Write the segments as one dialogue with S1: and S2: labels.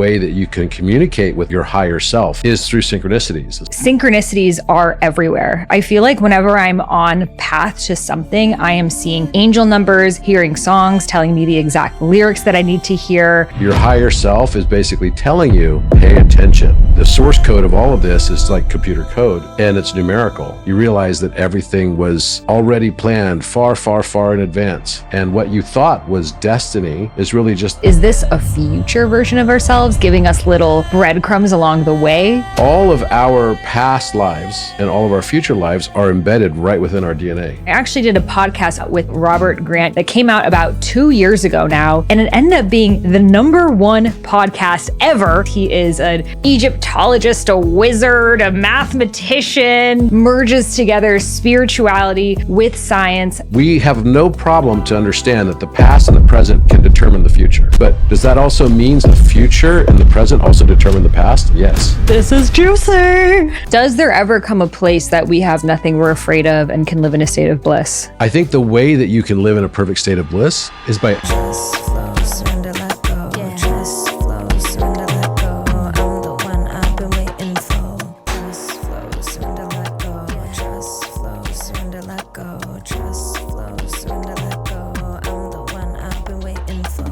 S1: way that you can communicate with your higher self is through synchronicities.
S2: Synchronicities are everywhere. I feel like whenever I'm on path to something, I am seeing angel numbers, hearing songs, telling me the exact lyrics that I need to hear.
S1: Your higher self is basically telling you, pay attention. The source code of all of this is like computer code, and it's numerical. You realize that everything was already planned far, far, far in advance. And what you thought was destiny is really just...
S2: Is this a future version of ourselves giving us little breadcrumbs along the way?
S1: All of our past lives and all of our future lives are embedded right within our DNA.
S2: I actually did a podcast with Robert Grant that came out about 2 years ago now, and it ended up being the #1 podcast ever. He is an Egyptologist, a wizard, a mathematician, merges together spirituality with science.
S1: We have no problem to understand that the past and the present can determine the future. But does that also mean the future and the present also determine the past? Yes.
S2: This is juicy. Does there ever come a place that we have nothing we're afraid of and can live in a state of bliss?
S1: I think the way that you can live in a perfect state of bliss is by...
S3: Just flow, surrender, let go. Yeah. Just flow, surrender, let go. I'm the one I've been waiting for. Just flow, surrender, let go. Just flow, surrender, let go. Just flow, surrender, let go. I'm the one I've been waiting for.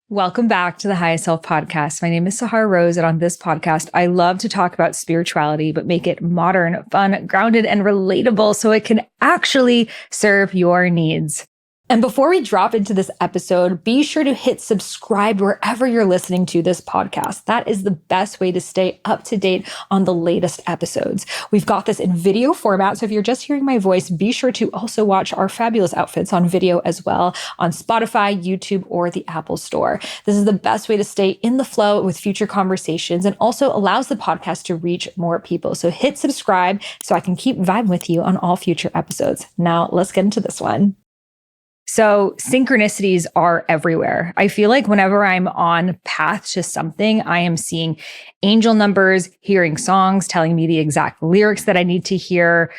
S2: Welcome back to the Highest Self Podcast. My name is Sahar Rose, and on this podcast, I love to talk about spirituality, but make it modern, fun, grounded, and relatable so it can actually serve your needs. And before we drop into this episode, be sure to hit subscribe wherever you're listening to this podcast. That is the best way to stay up to date on the latest episodes. We've got this in video format, so if you're just hearing my voice, be sure to also watch our fabulous outfits on video as well on Spotify, YouTube, or the Apple Store. This is the best way to stay in the flow with future conversations and also allows the podcast to reach more people. So hit subscribe so I can keep vibing with you on all future episodes. Now let's get into this one. So synchronicities are everywhere. I feel like whenever I'm on path to something, I am seeing angel numbers, hearing songs, telling me the exact lyrics that I need to hear,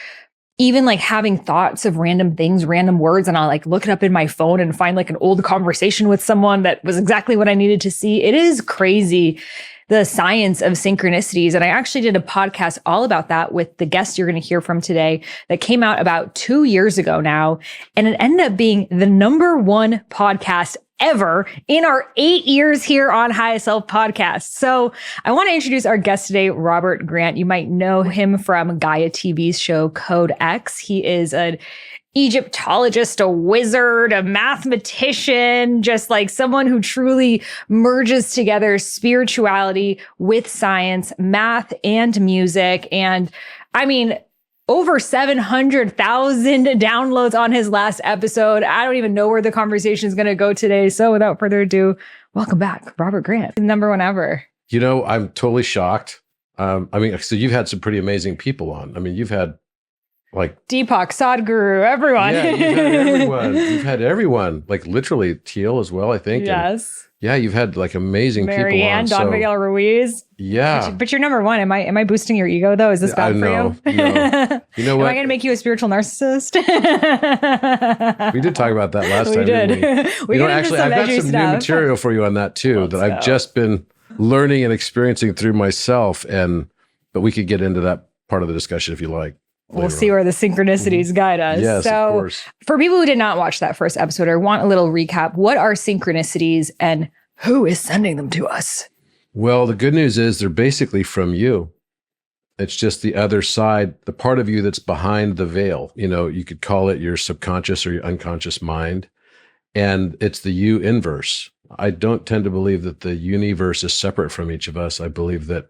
S2: even like having thoughts of random things, random words, and I'll like look it up in my phone and find like an old conversation with someone that was exactly what I needed to see. It is crazy, the science of synchronicities. And I actually did a podcast all about that with the guest you're going to hear from today that came out about 2 years ago now. And it ended up being the #1 podcast ever in our 8 years here on Highest Self Podcast. So I want to introduce our guest today, Robert Grant. You might know him from Gaia TV's show Code X. He is an Egyptologist, a wizard, a mathematician, just like someone who truly merges together spirituality with science, math and music. And I mean, over 700,000 downloads on his last episode. I don't even know where the conversation is going to go today. So without further ado, welcome back, Robert Grant, #1 ever.
S1: You know, I'm totally shocked. So you've had some pretty amazing people on. I mean, you've had like
S2: Deepak, Sadhguru, everyone.
S1: Yeah, you've had everyone. You've had everyone, like literally Teal as well, I think.
S2: Yes.
S1: And yeah, you've had like amazing people on.
S2: Marianne, Don Miguel Ruiz.
S1: Yeah.
S2: But you're #1. Am I boosting your ego though? Is this bad for you?
S1: No. You know what?
S2: Am I going to make you a spiritual narcissist?
S1: We did talk about that last time.
S2: We did.
S1: Didn't we? Actually, I've got some new material for you on that too that I've just been learning and experiencing through myself. But we could get into that part of the discussion if you like.
S2: We'll see where the synchronicities guide us.
S1: Yes,
S2: so,
S1: of course.
S2: For people who did not watch that first episode or want a little recap, what are synchronicities and who is sending them to us?
S1: Well, the good news is they're basically from you. It's just the other side, the part of you that's behind the veil. You know, you could call it your subconscious or your unconscious mind. And it's the you inverse. I don't tend to believe that the universe is separate from each of us. I believe that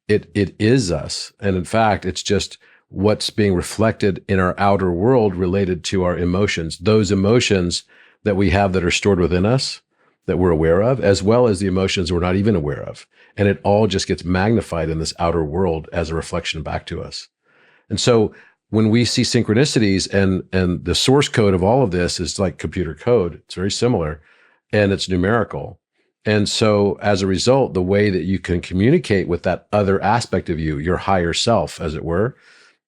S1: it is us. And in fact, it's just what's being reflected in our outer world related to our emotions, those emotions that we have that are stored within us that we're aware of, as well as the emotions we're not even aware of. And it all just gets magnified in this outer world as a reflection back to us. And so when we see synchronicities and the source code of all of this is like computer code, it's very similar and it's numerical. And so as a result, the way that you can communicate with that other aspect of you, your higher self, as it were,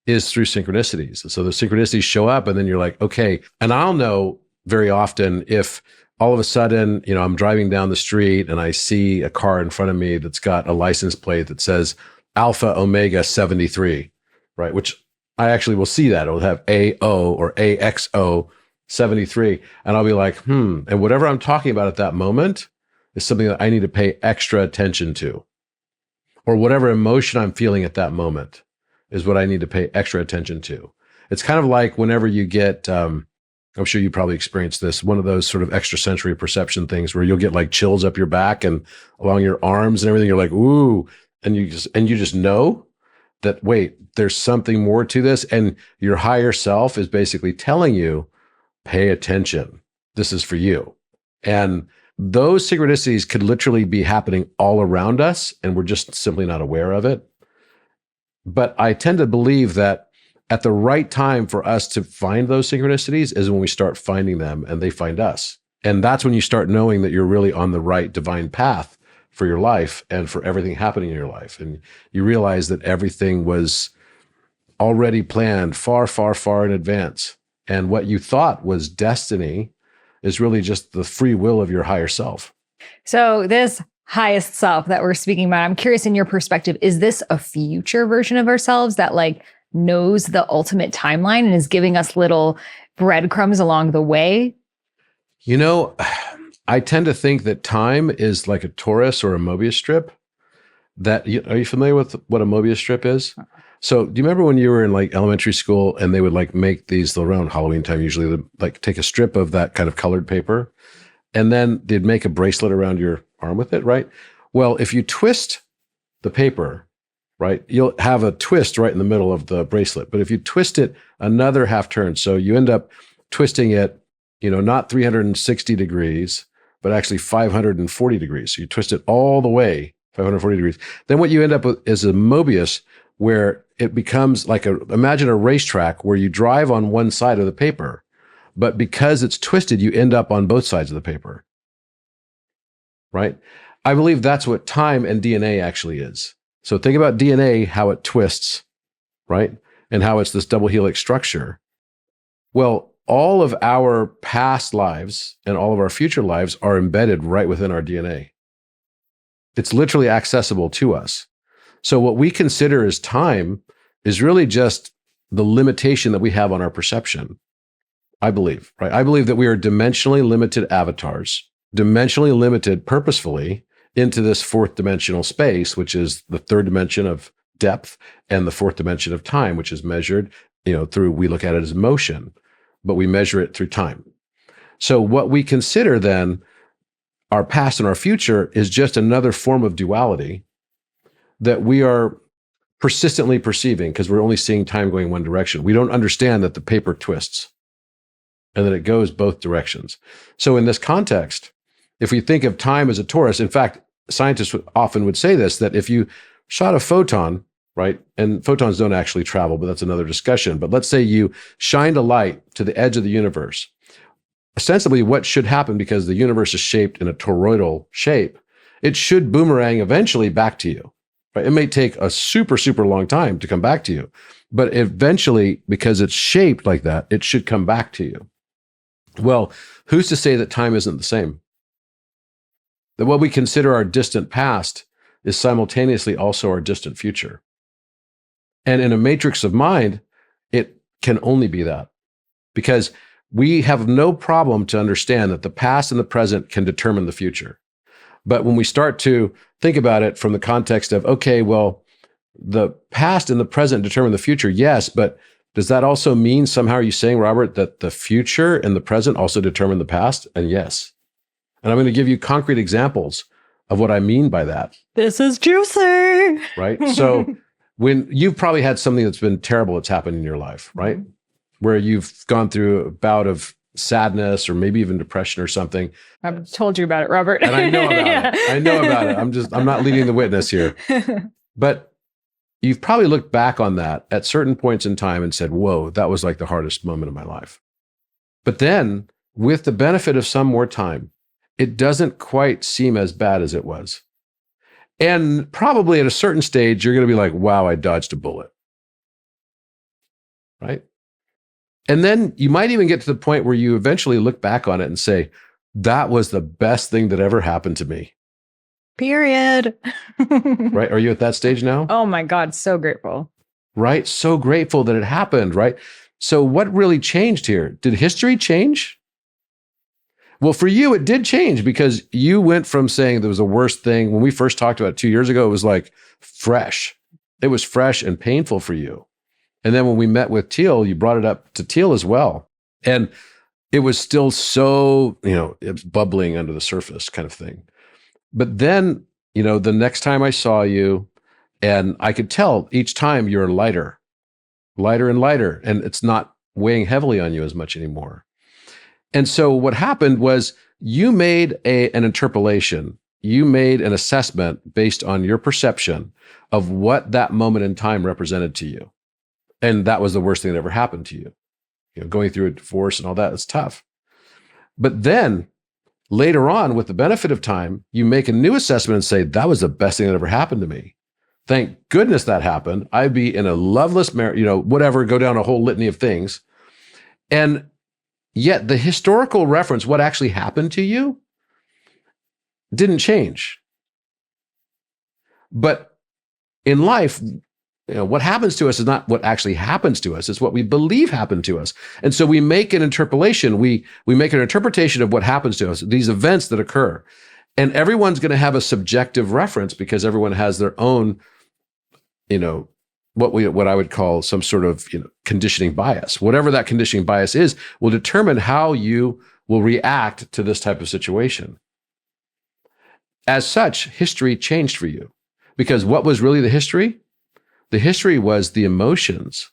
S1: is through synchronicities. So the synchronicities show up and then you're like, okay, and I'll know very often if all of a sudden, I'm driving down the street and I see a car in front of me that's got a license plate that says Alpha Omega 73, right? Which I actually will see that. It'll have AO or AXO 73. And I'll be like, And whatever I'm talking about at that moment is something that I need to pay extra attention to. Or whatever emotion I'm feeling at that moment is what I need to pay extra attention to. It's kind of like whenever you get, I'm sure you probably experienced this, one of those sort of extrasensory perception things where you'll get like chills up your back and along your arms and everything. You're like, ooh, and you just know that, wait, there's something more to this. And your higher self is basically telling you, pay attention. This is for you. And those synchronicities could literally be happening all around us, and we're just simply not aware of it. But I tend to believe that at the right time for us to find those synchronicities is when we start finding them and they find us. And that's when you start knowing that you're really on the right divine path for your life and for everything happening in your life. And you realize that everything was already planned far, far, far in advance. And what you thought was destiny is really just the free will of your higher self.
S2: So this highest self that we're speaking about, I'm curious in your perspective, is this a future version of ourselves that like knows the ultimate timeline and is giving us little breadcrumbs along the way?
S1: I tend to think that time is like a torus or a Möbius strip. Are you familiar with what a Möbius strip is? So do you remember when you were in like elementary school and they would like make these around Halloween time, usually they'd like take a strip of that kind of colored paper and then they'd make a bracelet around your arm with it, right? Well, if you twist the paper, right, you'll have a twist right in the middle of the bracelet. But if you twist it another half turn, so you end up twisting it, not 360 degrees, but actually 540 degrees. So you twist it all the way 540 degrees. Then what you end up with is a Möbius where it becomes like imagine a racetrack where you drive on one side of the paper, but because it's twisted, you end up on both sides of the paper, right? I believe that's what time and DNA actually is. So think about DNA, how it twists, right? And how it's this double helix structure. Well, all of our past lives and all of our future lives are embedded right within our DNA. It's literally accessible to us. So what we consider as time is really just the limitation that we have on our perception, I believe, right? I believe that we are dimensionally limited avatars, dimensionally limited purposefully into this fourth dimensional space, which is the third dimension of depth and the fourth dimension of time, which is measured, through, we look at it as motion, but we measure it through time. So what we consider then our past and our future is just another form of duality that we are persistently perceiving because we're only seeing time going one direction. We don't understand that the paper twists and that it goes both directions. So in this context, if we think of time as a torus, in fact, scientists often would say this, that if you shot a photon, right, and photons don't actually travel, but that's another discussion. But let's say you shined a light to the edge of the universe. Ostensibly, what should happen, because the universe is shaped in a toroidal shape, it should boomerang eventually back to you. Right? It may take a super, super long time to come back to you, but eventually, because it's shaped like that, it should come back to you. Well, who's to say that time isn't the same? That what we consider our distant past is simultaneously also our distant future. And in a matrix of mind, it can only be that, because we have no problem to understand that the past and the present can determine the future. But when we start to think about it from the context of, okay, well, the past and the present determine the future, yes, but does that also mean somehow, are you saying, Robert, that the future and the present also determine the past? And yes. And I'm going to give you concrete examples of what I mean by that.
S2: This is juicy.
S1: Right? So when you've probably had something that's been terrible that's happened in your life, right? Mm-hmm. Where you've gone through a bout of sadness or maybe even depression or something.
S2: I've told you about it, Robert.
S1: And I know about it. I know about it. I'm not leading the witness here. But you've probably looked back on that at certain points in time and said, whoa, that was like the hardest moment of my life. But then with the benefit of some more time, it doesn't quite seem as bad as it was. And probably at a certain stage, you're going to be like, wow, I dodged a bullet. Right? And then you might even get to the point where you eventually look back on it and say, That was the best thing that ever happened to me.
S2: Period.
S1: Right? Are you at that stage now?
S2: Oh my God, so grateful.
S1: Right? So grateful that it happened, right? So what really changed here? Did history change? Well, for you, it did change because you went from saying there was the worst thing. When we first talked about it 2 years ago, it was like fresh. It was fresh and painful for you. And then when we met with Teal, you brought it up to Teal as well. And it was still so, it was bubbling under the surface kind of thing. But then, the next time I saw you, and I could tell each time you're lighter and lighter, and it's not weighing heavily on you as much anymore. And so what happened was you made an interpolation. You made an assessment based on your perception of what that moment in time represented to you. And that was the worst thing that ever happened to you. Going through a divorce and all that is tough. But then later on, with the benefit of time, you make a new assessment and say, that was the best thing that ever happened to me. Thank goodness that happened. I'd be in a loveless marriage, whatever, go down a whole litany of things. And yet the historical reference, what actually happened to you, didn't change. But in life, what happens to us is not what actually happens to us. It's what we believe happened to us. And so we make an interpolation. We make an interpretation of what happens to us, these events that occur. And everyone's going to have a subjective reference because everyone has their own, what I would call some sort of conditioning bias. Whatever that conditioning bias is will determine how you will react to this type of situation. As such, history changed for you. Because what was really the history? The history was the emotions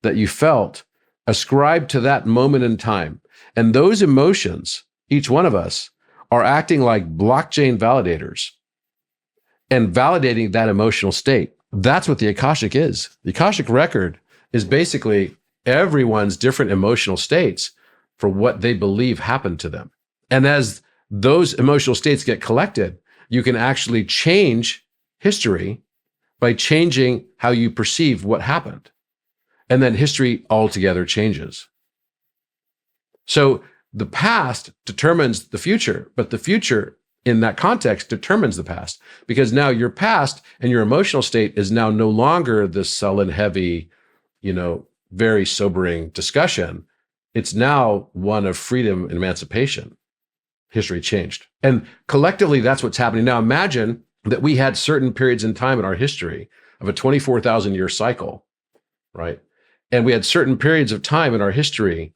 S1: that you felt ascribed to that moment in time. And those emotions, each one of us, are acting like blockchain validators and validating that emotional state. That's what the Akashic is. The Akashic record is basically everyone's different emotional states for what they believe happened to them. And as those emotional states get collected, you can actually change history by changing how you perceive what happened. And then history altogether changes. So the past determines the future, but the future in that context determines the past, because now your past and your emotional state is now no longer this sullen, heavy, very sobering discussion. It's now one of freedom and emancipation. History changed. And collectively, that's what's happening. Now imagine that we had certain periods in time in our history of a 24,000 year cycle, right? And we had certain periods of time in our history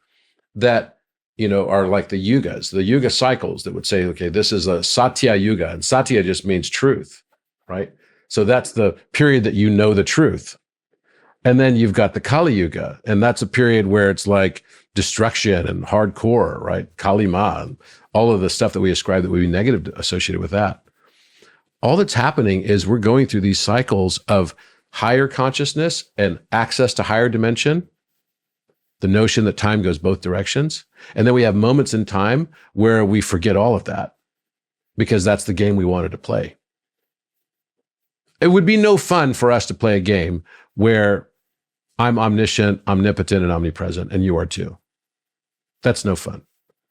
S1: that, are like the Yugas, the Yuga cycles that would say, okay, this is a Satya Yuga, and Satya just means truth, right? So that's the period that the truth. And then you've got the Kali Yuga, and that's a period where it's like destruction and hardcore, right? Kali Ma, and all of the stuff that we ascribe that would be negative associated with that. All that's happening is we're going through these cycles of higher consciousness and access to higher dimension, the notion that time goes both directions. And then we have moments in time where we forget all of that because that's the game we wanted to play. It would be no fun for us to play a game where I'm omniscient, omnipotent, and omnipresent, and you are too. That's no fun.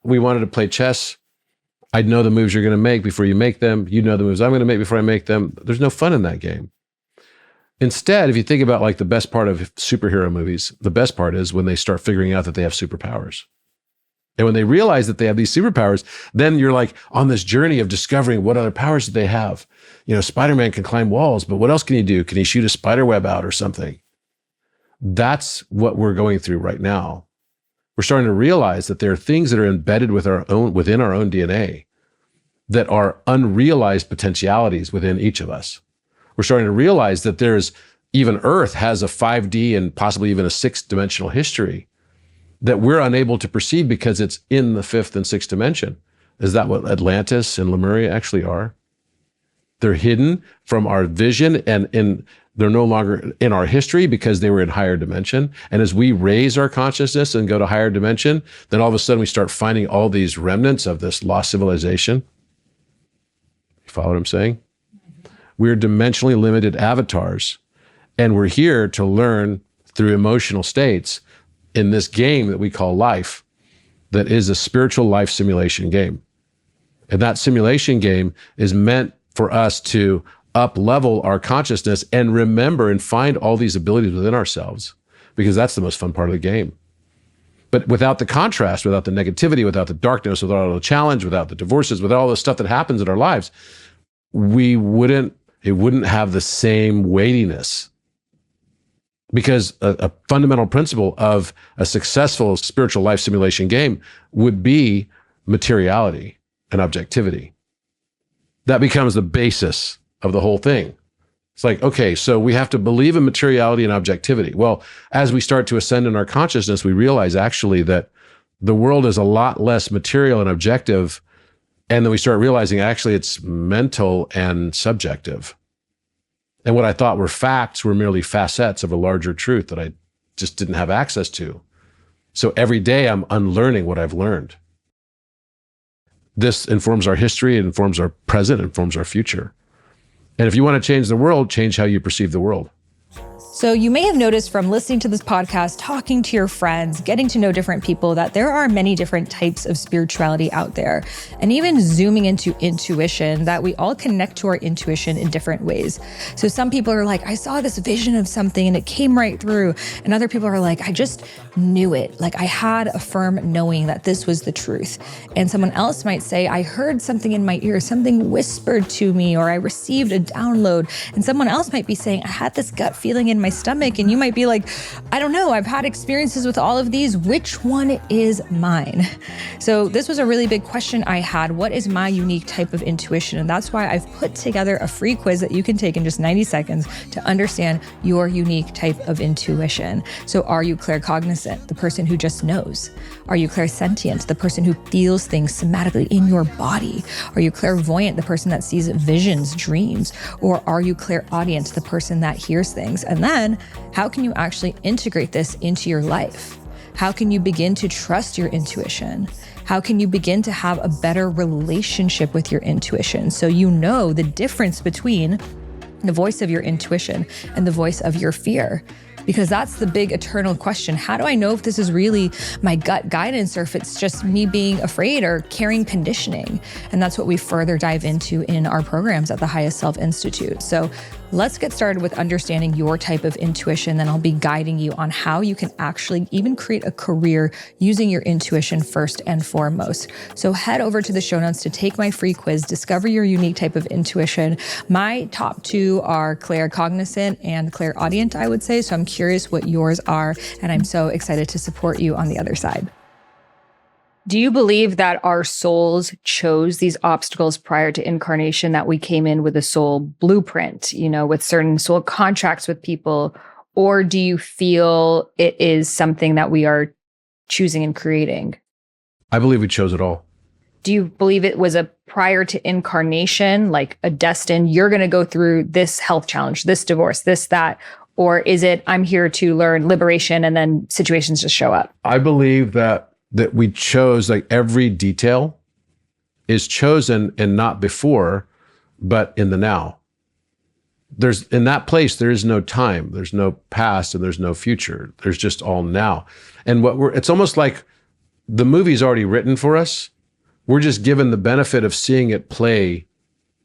S1: We wanted to play chess. I'd know the moves you're going to make before you make them. You know the moves I'm going to make before I make them. There's no fun in that game. Instead, if you think about like the best part of superhero movies, the best part is when they start figuring out that they have superpowers. And when they realize that they have these superpowers, then you're like on this journey of discovering what other powers do they have. Spider-Man can climb walls, but what else can he do? Can he shoot a spider web out or something? That's what we're going through right now. We're starting to realize that there are things that are embedded within our own DNA that are unrealized potentialities within each of us. We're starting to realize that even Earth has a 5D and possibly even a 6th dimensional history that we're unable to perceive because it's in the 5th and 6th dimension. Is that what Atlantis and Lemuria actually are? They're hidden from our vision and they're no longer in our history because they were in higher dimension. And as we raise our consciousness and go to higher dimension, then all of a sudden we start finding all these remnants of this lost civilization. You follow what I'm saying? We're dimensionally limited avatars, and we're here to learn through emotional states in this game that we call life that is a spiritual life simulation game. And that simulation game is meant for us to up-level our consciousness and remember and find all these abilities within ourselves, because that's the most fun part of the game. But without the contrast, without the negativity, without the darkness, without all the challenge, without the divorces, without all the stuff that happens in our lives, it wouldn't have the same weightiness. Because a fundamental principle of a successful spiritual life simulation game would be materiality and objectivity. That becomes the basis of the whole thing. It's like, okay, so we have to believe in materiality and objectivity. Well, as we start to ascend in our consciousness, we realize actually that the world is a lot less material and objective. And then we start realizing actually it's mental and subjective. And what I thought were facts were merely facets of a larger truth that I just didn't have access to. So every day I'm unlearning what I've learned. This informs our history, it informs our present, it informs our future. And if you want to change the world, change how you perceive the world.
S2: So you may have noticed from listening to this podcast, talking to your friends, getting to know different people, that there are many different types of spirituality out there. And even zooming into intuition, that we all connect to our intuition in different ways. So some people are like, I saw this vision of something and it came right through. And other people are like, I just knew it. Like I had a firm knowing that this was the truth. And someone else might say, I heard something in my ear, something whispered to me, or I received a download. And someone else might be saying, I had this gut feeling in my stomach. And you might be like, I don't know, I've had experiences with all of these. Which one is mine? So this was a really big question I had. What is my unique type of intuition? And that's why I've put together a free quiz that you can take in just 90 seconds to understand your unique type of intuition. So are you claircognizant, the person who just knows? Are you clairsentient, the person who feels things somatically in your body? Are you clairvoyant, the person that sees visions, dreams? Or are you clairaudient, the person that hears things? And then how can you actually integrate this into your life? How can you begin to trust your intuition? How can you begin to have a better relationship with your intuition so you know the difference between the voice of your intuition and the voice of your fear? Because that's the big eternal question. How do I know if this is really my gut guidance or if it's just me being afraid or carrying conditioning? And that's what we further dive into in our programs at the Highest Self Institute. So let's get started with understanding your type of intuition. Then I'll be guiding you on how you can actually even create a career using your intuition first and foremost. So head over to the show notes to take my free quiz, discover your unique type of intuition. My top two are claircognizant and clairaudient, I would say. So I'm curious what yours are, and I'm so excited to support you on the other side. Do you believe that our souls chose these obstacles prior to incarnation, that we came in with a soul blueprint, with certain soul contracts with people? Or do you feel it is something that we are choosing and creating?
S1: I believe we chose it all.
S2: Do you believe it was a prior to incarnation, like a destined, you're going to go through this health challenge, this divorce, this, that? Or is it, I'm here to learn liberation and then situations just show up?
S1: I believe that we chose, like every detail is chosen and not before, but in the now. In that place, there is no time, there's no past, and there's no future. There's just all now. And it's almost like the movie's already written for us. We're just given the benefit of seeing it play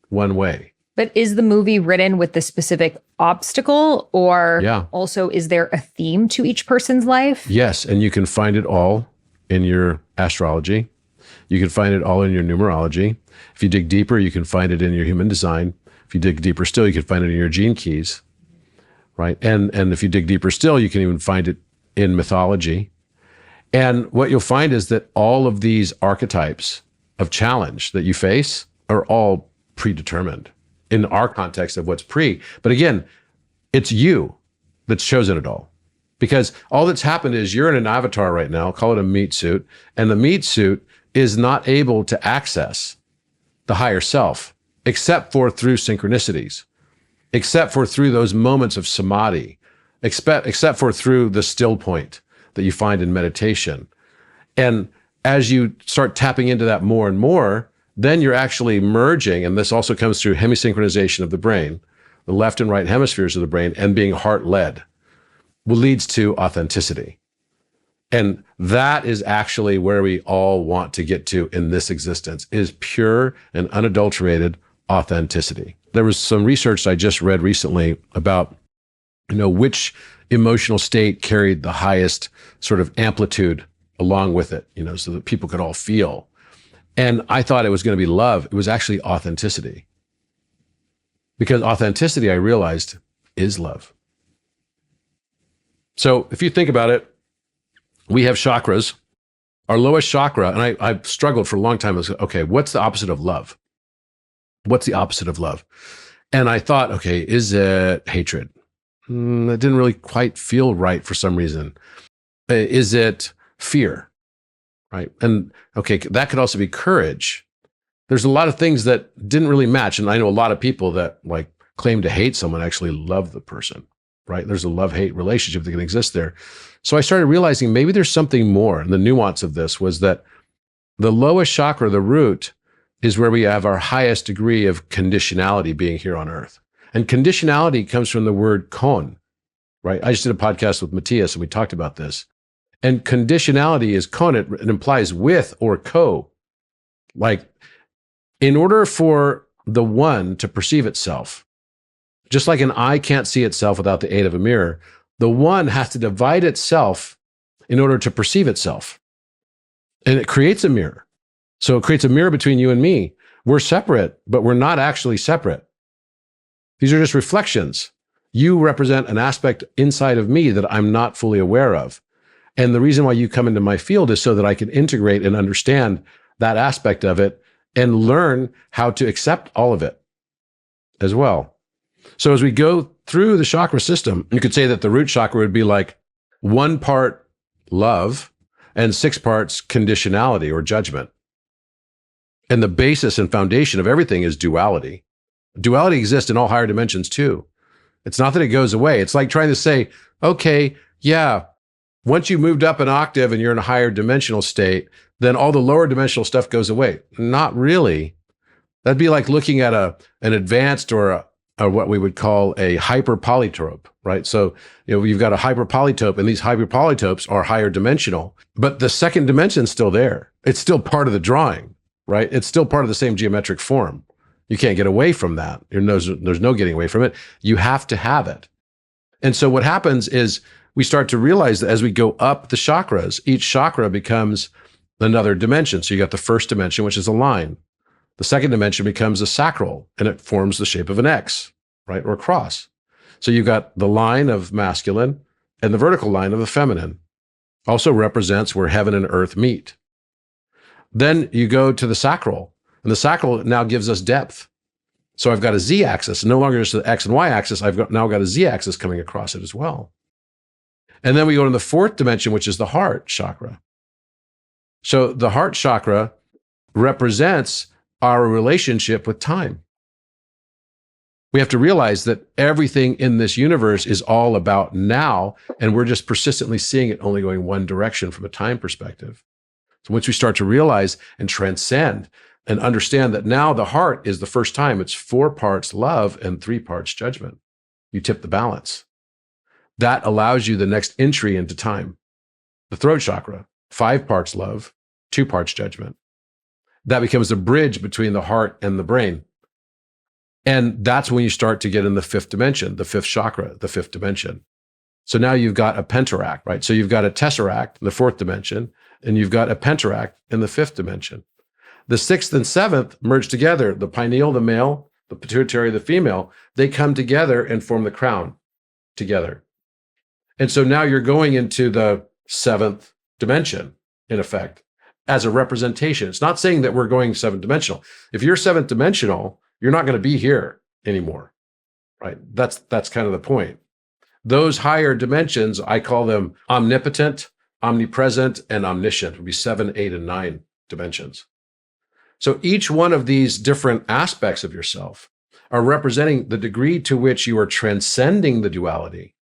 S1: one way.
S2: But is the movie written with the specific obstacle, or also is there a theme to each person's life?
S1: Yes, and you can find it all in your astrology. You can find it all in your numerology. If you dig deeper, you can find it in your human design. If you dig deeper still, you can find it in your gene keys, right? And if you dig deeper still, you can even find it in mythology. And what you'll find is that all of these archetypes of challenge that you face are all predetermined in our context of what's pre. But again, it's you that's chosen it all. Because all that's happened is you're in an avatar right now, call it a meat suit, and the meat suit is not able to access the higher self, except for through synchronicities, except for through those moments of samadhi, except for through the still point that you find in meditation. And as you start tapping into that more and more, then you're actually merging, and this also comes through hemisynchronization of the brain, the left and right hemispheres of the brain, and being heart-led, leads to authenticity. And that is actually where we all want to get to in this existence, is pure and unadulterated authenticity. There was some research I just read recently about, which emotional state carried the highest sort of amplitude along with it, so that people could all feel. And I thought it was going to be love. It was actually authenticity. Because authenticity, I realized, is love. So if you think about it, we have chakras. Our lowest chakra, and I've struggled for a long time, is, okay, what's the opposite of love? What's the opposite of love? And I thought, okay, is it hatred? That didn't really quite feel right for some reason. Is it fear? Right? And okay, that could also be courage. There's a lot of things that didn't really match. And I know a lot of people that like claim to hate someone actually love the person, right? There's a love-hate relationship that can exist there. So I started realizing maybe there's something more. And the nuance of this was that the lowest chakra, the root, is where we have our highest degree of conditionality being here on earth. And conditionality comes from the word kon, right? I just did a podcast with Matthias and we talked about this. And conditionality is kon, it implies with or co. Like, in order for the one to perceive itself, just like an eye can't see itself without the aid of a mirror, the one has to divide itself in order to perceive itself. And it creates a mirror. So it creates a mirror between you and me. We're separate, but we're not actually separate. These are just reflections. You represent an aspect inside of me that I'm not fully aware of. And the reason why you come into my field is so that I can integrate and understand that aspect of it and learn how to accept all of it as well. So as we go through the chakra system, you could say that the root chakra would be like 1 part love and 6 parts conditionality or judgment. And the basis and foundation of everything is duality. Duality exists in all higher dimensions too. It's not that it goes away. It's like trying to say, okay, yeah, once you moved up an octave and you're in a higher dimensional state, then all the lower dimensional stuff goes away. Not really. That'd be like looking at an advanced or what we would call a hyperpolytope, right? So, you've got a hyperpolytope, and these hyperpolytopes are higher dimensional, but the second dimension's still there. It's still part of the drawing, right? It's still part of the same geometric form. You can't get away from that. There's no getting away from it. You have to have it. And so what happens is we start to realize that as we go up the chakras, each chakra becomes another dimension. So you got the first dimension, which is a line. The second dimension becomes a sacral, and it forms the shape of an X, right? Or a cross. So you've got the line of masculine and the vertical line of the feminine. Also represents where heaven and earth meet. Then you go to the sacral, and the sacral now gives us depth. So I've got a Z-axis, no longer just the X and Y axis. Now got a Z-axis coming across it as well. And then we go to the fourth dimension, which is the heart chakra. So the heart chakra represents our relationship with time. We have to realize that everything in this universe is all about now, and we're just persistently seeing it only going one direction from a time perspective. So once we start to realize and transcend and understand that now the heart is the first time, it's 4 parts love and 3 parts judgment. You tip the balance. That allows you the next entry into time. The throat chakra, 5 parts love, 2 parts judgment. That becomes the bridge between the heart and the brain. And that's when you start to get in the 5th dimension, the 5th chakra, the 5th dimension. So now you've got a pentaract, right? So you've got a tesseract in the 4th dimension, and you've got a pentaract in the 5th dimension. The 6th and 7th merge together. The pineal, the male, the pituitary, the female, they come together and form the crown together. And so now you're going into the 7th dimension, in effect, as a representation. It's not saying that we're going 7th dimensional. If you're 7th dimensional, you're not going to be here anymore, right? That's kind of the point. Those higher dimensions, I call them omnipotent, omnipresent, and omniscient. Would be 7, 8, and 9 dimensions. So each one of these different aspects of yourself are representing the degree to which you are transcending the duality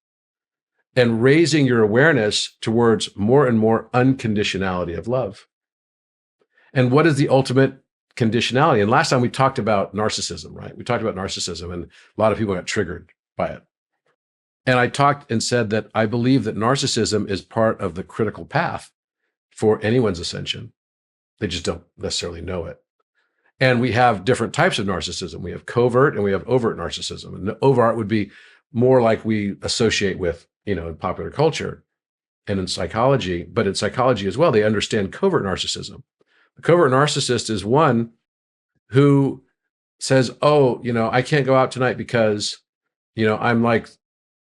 S1: and raising your awareness towards more and more unconditionality of love. And what is the ultimate conditionality? And last time we talked about narcissism, right? We talked about narcissism, and a lot of people got triggered by it. And I talked and said that I believe that narcissism is part of the critical path for anyone's ascension. They just don't necessarily know it. And we have different types of narcissism. We have covert and we have overt narcissism. And the overt would be more like we associate with, in popular culture and in psychology. But in psychology as well, they understand covert narcissism. The covert narcissist is one who says, oh, I can't go out tonight because, I'm like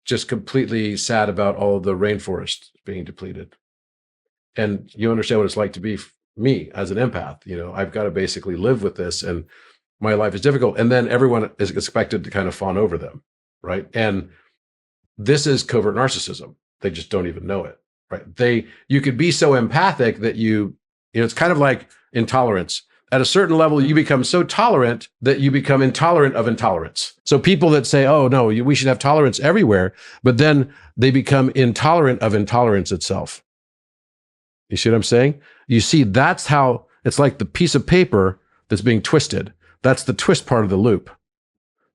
S1: just completely sad about all the rainforest being depleted. And you understand what it's like to be me as an empath. I've got to basically live with this, and my life is difficult. And then everyone is expected to kind of fawn over them, right? And this is covert narcissism. They just don't even know it, right? You could be so empathic that it's kind of like intolerance. At a certain level, you become so tolerant that you become intolerant of intolerance. So people that say, oh, no, we should have tolerance everywhere, but then they become intolerant of intolerance itself. You see what I'm saying? You see, that's how it's like the piece of paper that's being twisted. That's the twist part of the loop.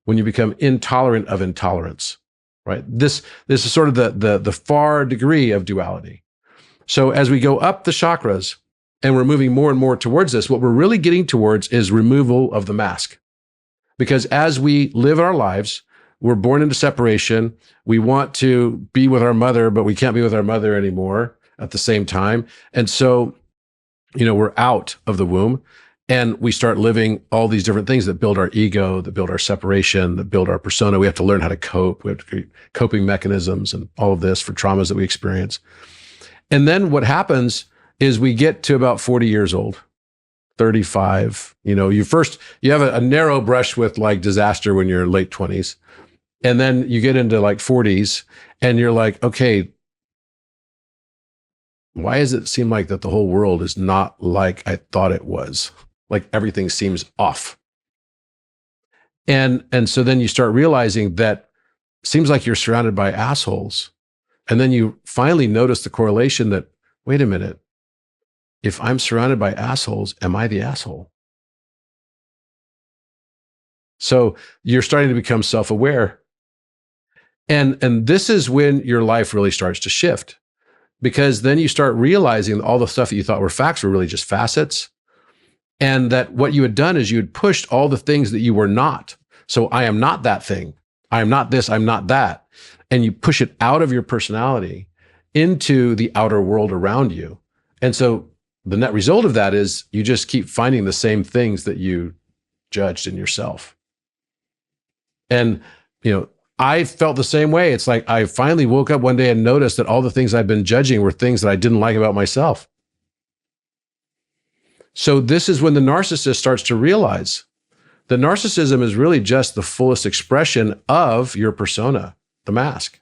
S1: When you become intolerant of intolerance, right? This is sort of the far degree of duality. So as we go up the chakras, and we're moving more and more towards this, what we're really getting towards is removal of the mask. Because as we live our lives, we're born into separation. We want to be with our mother, but we can't be with our mother anymore at the same time. And so, we're out of the womb and we start living all these different things that build our ego, that build our separation, that build our persona. We have to learn how to cope. We have to create coping mechanisms and all of this for traumas that we experience. And then what happens is we get to about 40 years old, 35, you have a narrow brush with like disaster when you're late 20s. And then you get into like 40s and you're like, okay, why does it seem like that the whole world is not like I thought it was? Like everything seems off. And so then you start realizing that it seems like you're surrounded by assholes. And then you finally notice the correlation that, wait a minute, if I'm surrounded by assholes, am I the asshole? So you're starting to become self-aware. And this is when your life really starts to shift, because then you start realizing all the stuff that you thought were facts were really just facets. And that what you had done is you had pushed all the things that you were not. So I am not that thing. I am not this, I'm not that. And you push it out of your personality into the outer world around you. And so the net result of that is you just keep finding the same things that you judged in yourself. And, I felt the same way. It's like I finally woke up one day and noticed that all the things I've been judging were things that I didn't like about myself. So this is when the narcissist starts to realize that narcissism is really just the fullest expression of your persona, the mask.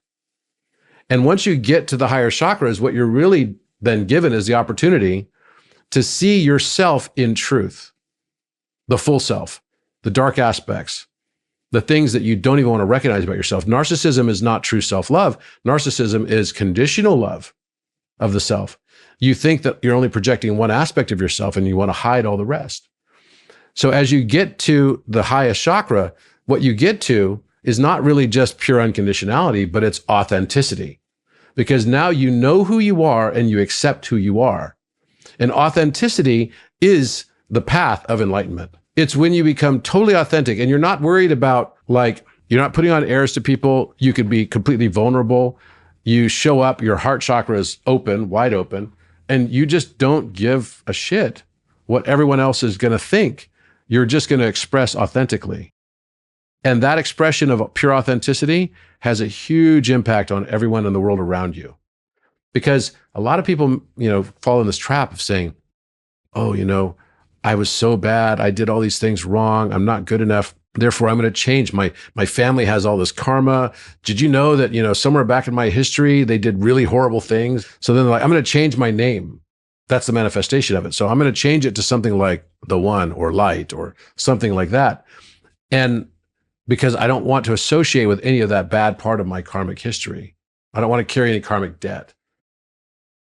S1: And once you get to the higher chakras, what you're really then given is the opportunity to see yourself in truth, the full self, the dark aspects, the things that you don't even want to recognize about yourself. Narcissism is not true self-love. Narcissism is conditional love of the self. You think that you're only projecting one aspect of yourself and you want to hide all the rest. So as you get to the highest chakra, what you get to is not really just pure unconditionality, but it's authenticity. Because now you know who you are and you accept who you are. And authenticity is the path of enlightenment. It's when you become totally authentic and you're not worried about, like, you're not putting on airs to people. You could be completely vulnerable. You show up, your heart chakra is open, wide open, and you just don't give a shit what everyone else is going to think. You're just going to express authentically. And that expression of pure authenticity has a huge impact on everyone in the world around you. Because a lot of people, fall in this trap of saying, oh, I was so bad. I did all these things wrong. I'm not good enough. Therefore, I'm going to change. My family has all this karma. Did you know that, somewhere back in my history, they did really horrible things? So then they're like, I'm going to change my name. That's the manifestation of it. So I'm going to change it to something like the One or Light or something like that. And because I don't want to associate with any of that bad part of my karmic history. I don't want to carry any karmic debt.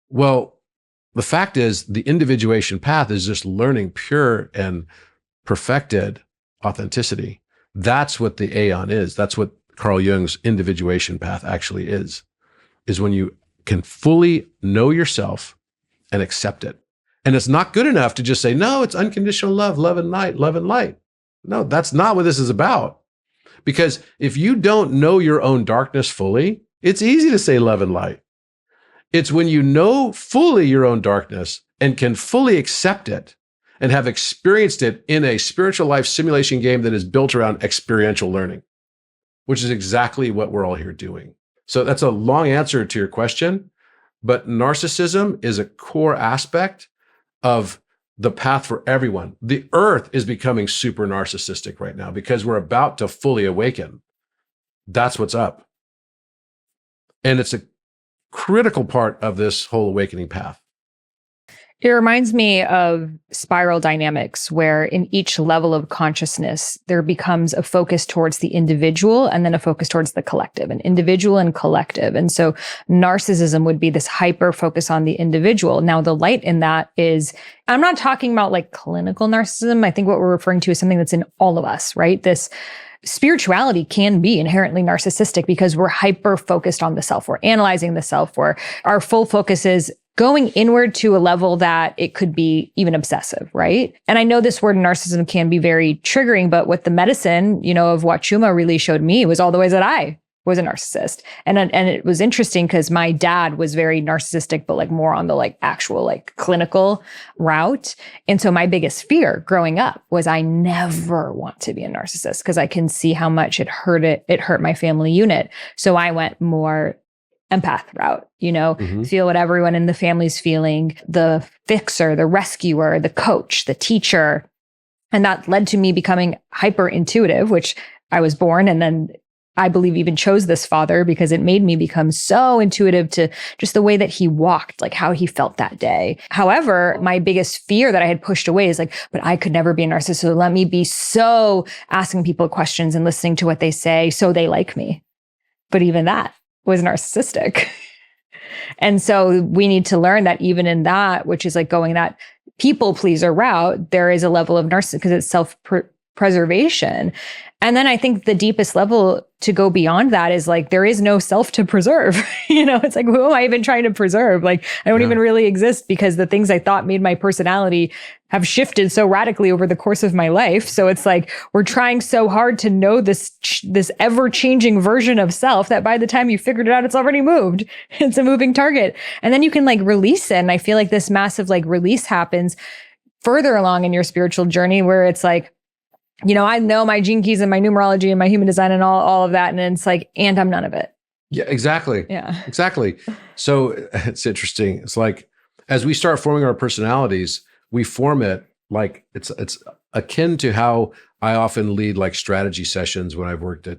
S1: Well, the fact is, the individuation path is just learning pure and perfected authenticity. That's what the aeon is. That's what Carl Jung's individuation path actually is when you can fully know yourself and accept it. And it's not good enough to just say, no, it's unconditional love, love and light, love and light. No, that's not what this is about. Because if you don't know your own darkness fully, it's easy to say love and light. It's when you know fully your own darkness and can fully accept it and have experienced it in a spiritual life simulation game that is built around experiential learning, which is exactly what we're all here doing. So that's a long answer to your question, but narcissism is a core aspect of the path for everyone. The earth is becoming super narcissistic right now because we're about to fully awaken. That's what's up. And it's a critical part of this whole awakening path.
S2: It reminds me of spiral dynamics, where in each level of consciousness, there becomes a focus towards the individual and then a focus towards the collective, an individual and collective. And so narcissism would be this hyper focus on the individual. Now, the light in that is, I'm not talking about like clinical narcissism. I think what we're referring to is something that's in all of us, right? This spirituality can be inherently narcissistic because we're hyper focused on the self. We're analyzing the self, where our full focus is going inward to a level that it could be even obsessive, right? And I know this word narcissism can be very triggering, but what the medicine, of Wachuma really showed me was all the ways that I was a narcissist. And it was interesting because my dad was very narcissistic, but like more on the like actual like clinical route. And so my biggest fear growing up was I never want to be a narcissist because I can see how much it hurt my family unit. So I went more empath route, feel what everyone in the family's feeling, the fixer, the rescuer, the coach, the teacher. And that led to me becoming hyper intuitive, which I was born, and then I believe even chose this father because it made me become so intuitive to just the way that he walked, like how he felt that day. However, my biggest fear that I had pushed away is like, but I could never be a narcissist. So let me be so asking people questions and listening to what they say so they like me. But even that was narcissistic. And so we need to learn that even in that, which is like going that people pleaser route, there is a level of narcissism because it's self-preservation. And then I think the deepest level to go beyond that is like, there is no self to preserve. It's like, who am I even trying to preserve? Like, I don't even really exist because the things I thought made my personality have shifted so radically over the course of my life. So it's like, we're trying so hard to know this ever-changing version of self that by the time you figured it out, it's already moved. It's a moving target. And then you can like release it. And I feel like this massive like release happens further along in your spiritual journey where it's like, I know my gene keys and my numerology and my human design and all of that. And it's like, and I'm none of it.
S1: Yeah, exactly.
S2: Yeah,
S1: exactly. So it's interesting. It's like, as we start forming our personalities, we form it like it's akin to how I often lead like strategy sessions when I've worked at,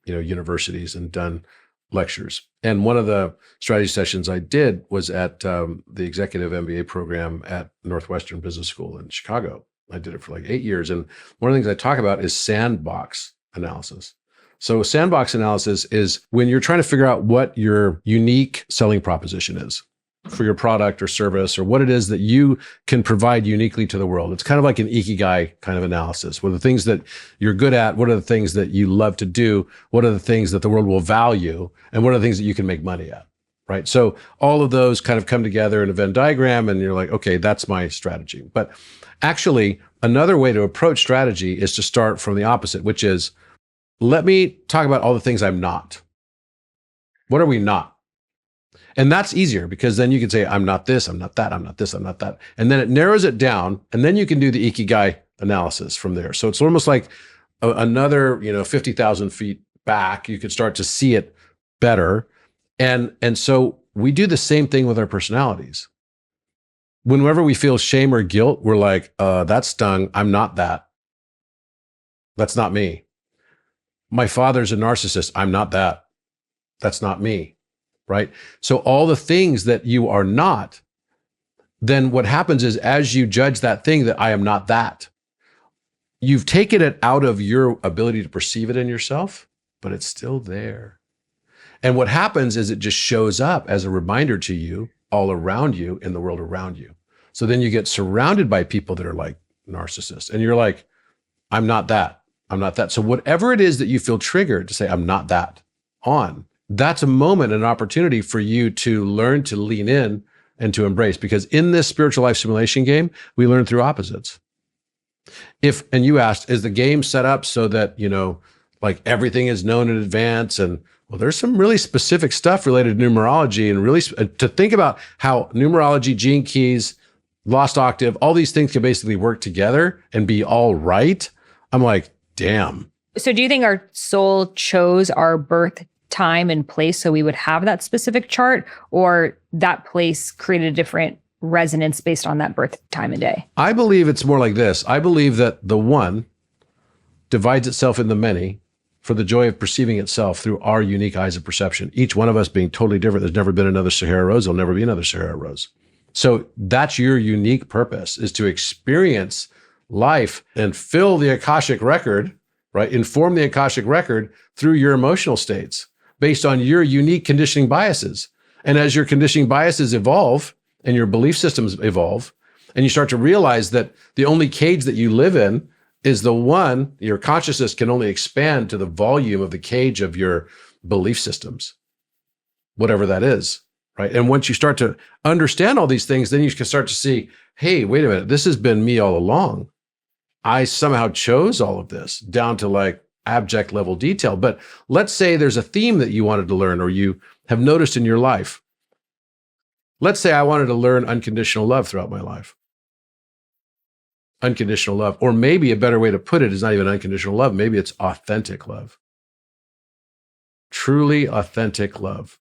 S1: universities and done lectures. And one of the strategy sessions I did was at the executive MBA program at Northwestern Business School in Chicago. I did it for like 8 years. And one of the things I talk about is sandbox analysis. So sandbox analysis is when you're trying to figure out what your unique selling proposition is for your product or service, or what it is that you can provide uniquely to the world. It's kind of like an ikigai kind of analysis. What are the things that you're good at? What are the things that you love to do? What are the things that the world will value? And what are the things that you can make money at? Right. So all of those kind of come together in a Venn diagram, and you're like, okay, that's my strategy. But actually, another way to approach strategy is to start from the opposite, which is, let me talk about all the things I'm not. What are we not? And that's easier because then you can say, I'm not this, I'm not that, I'm not this, I'm not that. And then it narrows it down, and then you can do the ikigai analysis from there. So it's almost like another, 50,000 feet back, you could start to see it better. And so we do the same thing with our personalities. Whenever we feel shame or guilt, we're like, that stung. I'm not that. That's not me. My father's a narcissist. I'm not that. That's not me. Right? So all the things that you are not, then what happens is as you judge that thing that I am not that, you've taken it out of your ability to perceive it in yourself, but it's still there. And what happens is it just shows up as a reminder to you all around you in the world around you. So then you get surrounded by people that are like narcissists, and you're like, I'm not that. I'm not that. So whatever it is that you feel triggered to say, I'm not that on, that's a moment, an opportunity for you to learn to lean in and to embrace. Because in this spiritual life simulation game, we learn through opposites. And you asked, is the game set up so that, like everything is known in advance? And well, there's some really specific stuff related to numerology, and really to think about how numerology, gene keys, lost octave, all these things can basically work together and be all right. I'm like, damn.
S2: So do you think our soul chose our birth time and place so we would have that specific chart, or that place created a different resonance based on that birth time and day?
S1: I believe it's more like this. I believe that the one divides itself in the many for the joy of perceiving itself through our unique eyes of perception. Each one of us being totally different. There's never been another Sahara Rose. There'll never be another Sahara Rose. So that's your unique purpose, is to experience life and fill the Akashic record, right? Inform the Akashic record through your emotional states based on your unique conditioning biases. And as your conditioning biases evolve and your belief systems evolve, and you start to realize that the only cage that you live in is the one, your consciousness can only expand to the volume of the cage of your belief systems, whatever that is, right? And once you start to understand all these things, then you can start to see, hey, wait a minute, this has been me all along. I somehow chose all of this down to like abject level detail. But let's say there's a theme that you wanted to learn or you have noticed in your life. Let's say I wanted to learn unconditional love throughout my life. Unconditional love. Or maybe a better way to put it is not even unconditional love. Maybe it's authentic love. Truly authentic love.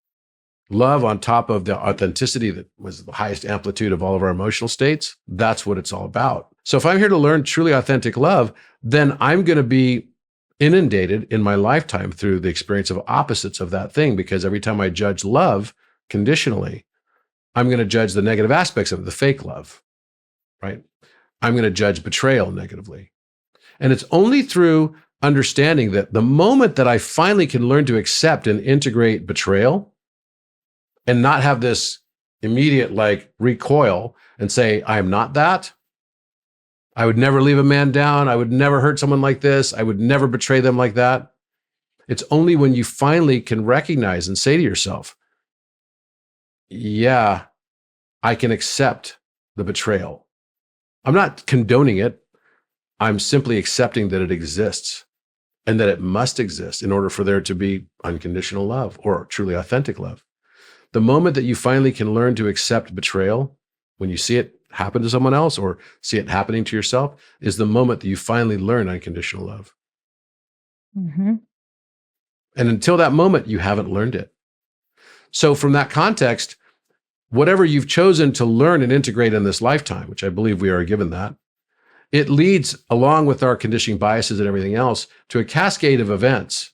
S1: Love on top of the authenticity that was the highest amplitude of all of our emotional states. That's what it's all about. So if I'm here to learn truly authentic love, then I'm going to be inundated in my lifetime through the experience of opposites of that thing, because every time I judge love conditionally, I'm going to judge the negative aspects of it, the fake love, right? I'm going to judge betrayal negatively. And it's only through understanding that the moment that I finally can learn to accept and integrate betrayal and not have this immediate like recoil and say, I am not that. I would never leave a man down. I would never hurt someone like this. I would never betray them like that. It's only when you finally can recognize and say to yourself, yeah, I can accept the betrayal. I'm not condoning it. I'm simply accepting that it exists and that it must exist in order for there to be unconditional love or truly authentic love. The moment that you finally can learn to accept betrayal, when you see it happen to someone else or see it happening to yourself, is the moment that you finally learn unconditional love.
S2: Mm-hmm.
S1: And until that moment, you haven't learned it. So from that context, whatever you've chosen to learn and integrate in this lifetime, which I believe we are given that, it leads, along with our conditioning biases and everything else, to a cascade of events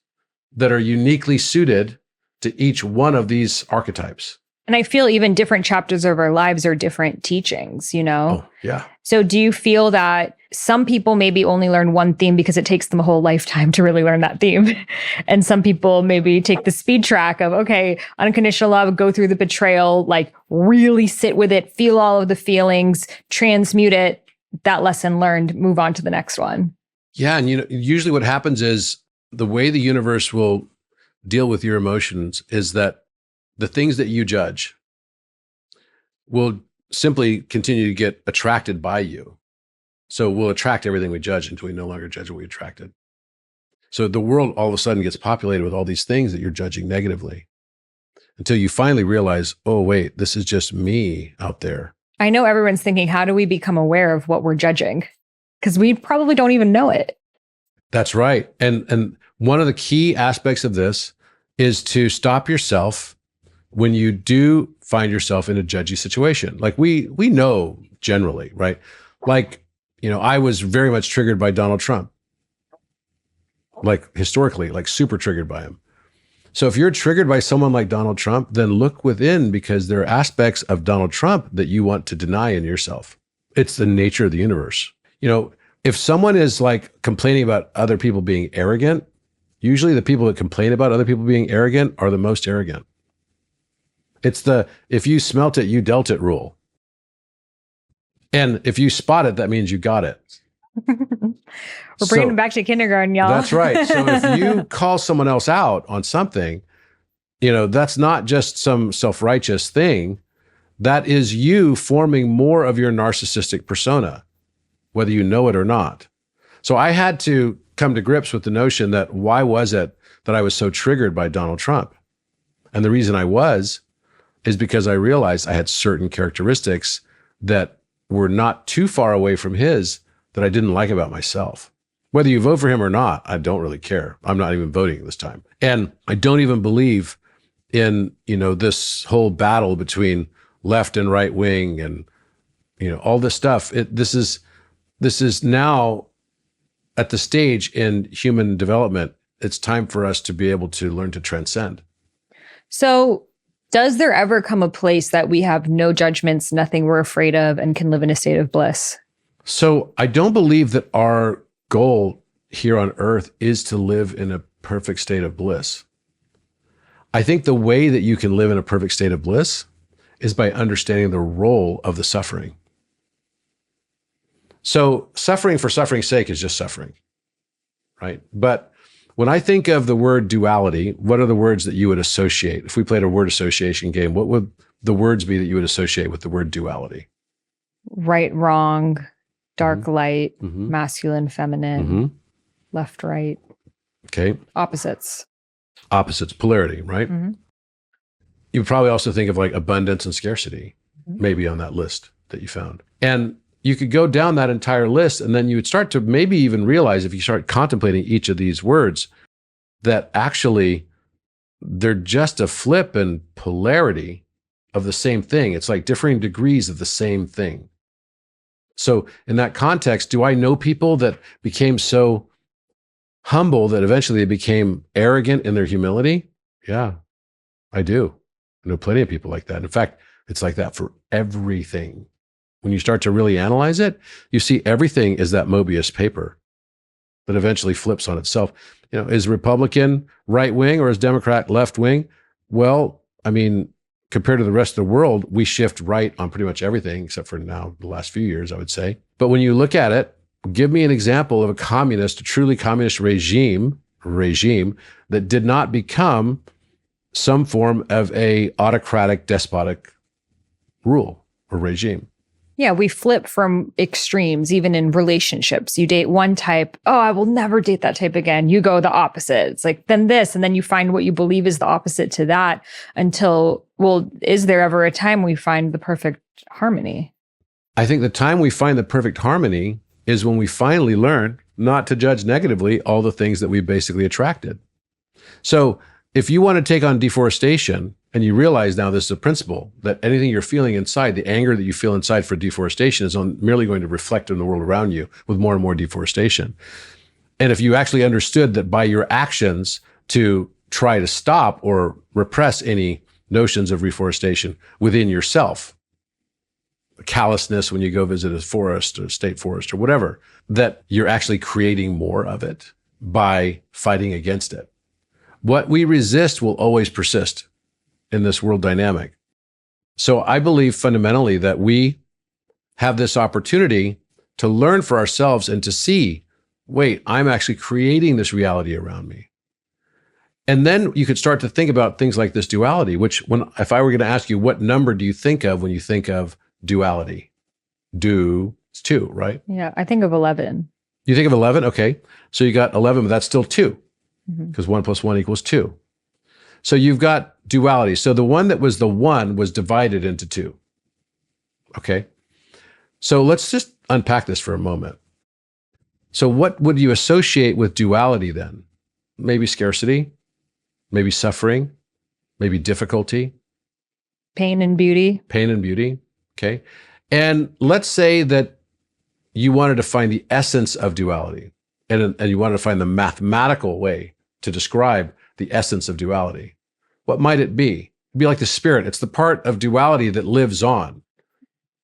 S1: that are uniquely suited to each one of these archetypes.
S2: And I feel even different chapters of our lives are different teachings,
S1: Oh, yeah.
S2: So do you feel that some people maybe only learn one theme because it takes them a whole lifetime to really learn that theme? And some people maybe take the speed track of, okay, unconditional love, go through the betrayal, like really sit with it, feel all of the feelings, transmute it, that lesson learned, move on to the next one.
S1: Yeah. And usually what happens is the way the universe will deal with your emotions is that the things that you judge will simply continue to get attracted by you. So we'll attract everything we judge until we no longer judge what we attracted. So the world all of a sudden gets populated with all these things that you're judging negatively until you finally realize, oh, wait, this is just me out there.
S2: I know everyone's thinking, how do we become aware of what we're judging? Because we probably don't even know it.
S1: That's right. And one of the key aspects of this is to stop yourself when you do find yourself in a judgy situation. Like we know generally, right? Like, I was very much triggered by Donald Trump. Like historically, like super triggered by him. So if you're triggered by someone like Donald Trump, then look within, because there are aspects of Donald Trump that you want to deny in yourself. It's the nature of the universe. If someone is like complaining about other people being arrogant, usually the people that complain about other people being arrogant are the most arrogant. It's the, if you smelt it, you dealt it rule. And if you spot it, that means you got it.
S2: We're bringing them back to kindergarten, y'all.
S1: That's right. So if you call someone else out on something, that's not just some self-righteous thing. That is you forming more of your narcissistic persona, whether you know it or not. So I had to come to grips with the notion that why was it that I was so triggered by Donald Trump? And the reason I was is because I realized I had certain characteristics that were not too far away from his that I didn't like about myself. Whether you vote for him or not, I don't really care. I'm not even voting this time. And I don't even believe in, this whole battle between left and right wing and, all this stuff. This is now at the stage in human development. It's time for us to be able to learn to transcend.
S2: So does there ever come a place that we have no judgments, nothing we're afraid of, and can live in a state of bliss?
S1: So I don't believe that our goal here on earth is to live in a perfect state of bliss. I think the way that you can live in a perfect state of bliss is by understanding the role of the suffering. So suffering for suffering's sake is just suffering, right? But when I think of the word duality, what are the words that you would associate? If we played a word association game, what would the words be that you would associate with the word duality?
S2: Right, wrong, dark, light, masculine, feminine, left, right.
S1: Okay.
S2: Opposites,
S1: polarity, right? You would probably also think of like abundance and scarcity, maybe on that list that you found. And you could go down that entire list, and then you would start to maybe even realize, if you start contemplating each of these words, that actually they're just a flip and polarity of the same thing. It's like differing degrees of the same thing. So in that context, do I know people that became so humble that eventually they became arrogant in their humility? Yeah, I do. I know plenty of people like that. In fact, it's like that for everything. When you start to really analyze it, you see everything is that Möbius paper that eventually flips on itself. Is Republican right wing or is Democrat left wing? Well, I mean, compared to the rest of the world, we shift right on pretty much everything, except for now, the last few years, I would say. But when you look at it, give me an example of a truly communist regime that did not become some form of a autocratic, despotic rule or regime.
S2: Yeah, we flip from extremes, even in relationships. You date one type. Oh, I will never date that type again. You go the opposite. It's like, then this, and then you find what you believe is the opposite to that until, well, is there ever a time we find the perfect harmony?
S1: I think the time we find the perfect harmony is when we finally learn not to judge negatively all the things that we basically attracted. So if you want to take on deforestation, and you realize now this is a principle, that anything you're feeling inside, the anger that you feel inside for deforestation is merely going to reflect in the world around you with more and more deforestation. And if you actually understood that by your actions to try to stop or repress any notions of reforestation within yourself, callousness when you go visit a forest or state forest or whatever, that you're actually creating more of it by fighting against it. What we resist will always persist in this world dynamic. So I believe fundamentally that we have this opportunity to learn for ourselves and to see, wait, I'm actually creating this reality around me. And then you could start to think about things like this duality, which if I were going to ask you, what number do you think of when you think of duality? It's 2, right?
S2: Yeah, I think of 11.
S1: You think of 11? Okay. So you got 11, but that's still 2 because 1 + 1 = 2. So you've got duality. So the one that was the 1 was divided into 2. Okay. So let's just unpack this for a moment. So what would you associate with duality then? Maybe scarcity, maybe suffering, maybe difficulty.
S2: Pain and beauty.
S1: Okay. And let's say that you wanted to find the essence of duality and you wanted to find the mathematical way to describe the essence of duality. What might it be? It'd be like the spirit. It's the part of duality that lives on,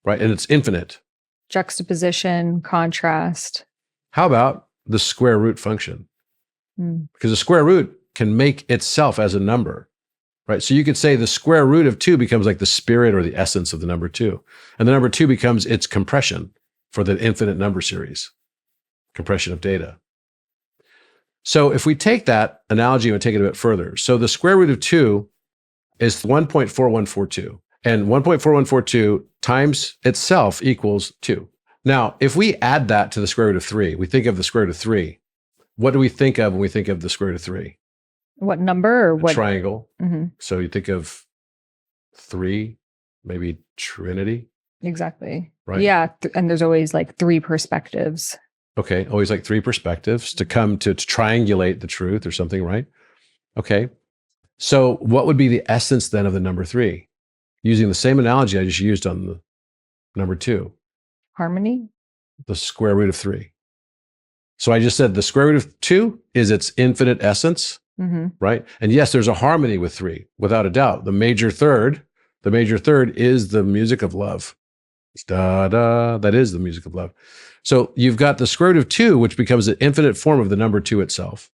S1: right? And it's infinite.
S2: Juxtaposition, contrast.
S1: How about the square root function? Because the square root can make itself as a number, right? So you could say the square root of 2 becomes like the spirit or the essence of the number 2. And the number 2 becomes its compression for the infinite number series. compression of data. So if we take that analogy and take it a bit further, so the square root of 2 is 1.4142. And 1.4142 times itself equals 2. Now, if we add that to the square root of 3, we think of the square root of 3. What do we think of when we think of the square root of 3?
S2: What number or what?
S1: Triangle.
S2: Mm-hmm.
S1: So you think of 3, maybe Trinity.
S2: Exactly.
S1: Right.
S2: Yeah. And there's always like 3 perspectives.
S1: Okay. Always like 3 perspectives to come to triangulate the truth or something, right? Okay. So what would be the essence then of the number 3? Using the same analogy I just used on the number 2.
S2: Harmony?
S1: The square root of 3. So I just said the square root of 2 is its infinite essence, right? And yes, there's a harmony with 3, without a doubt. The major third is the music of love. It's da-da, that is the music of love. So you've got the square root of 2, which becomes an infinite form of the number 2 itself.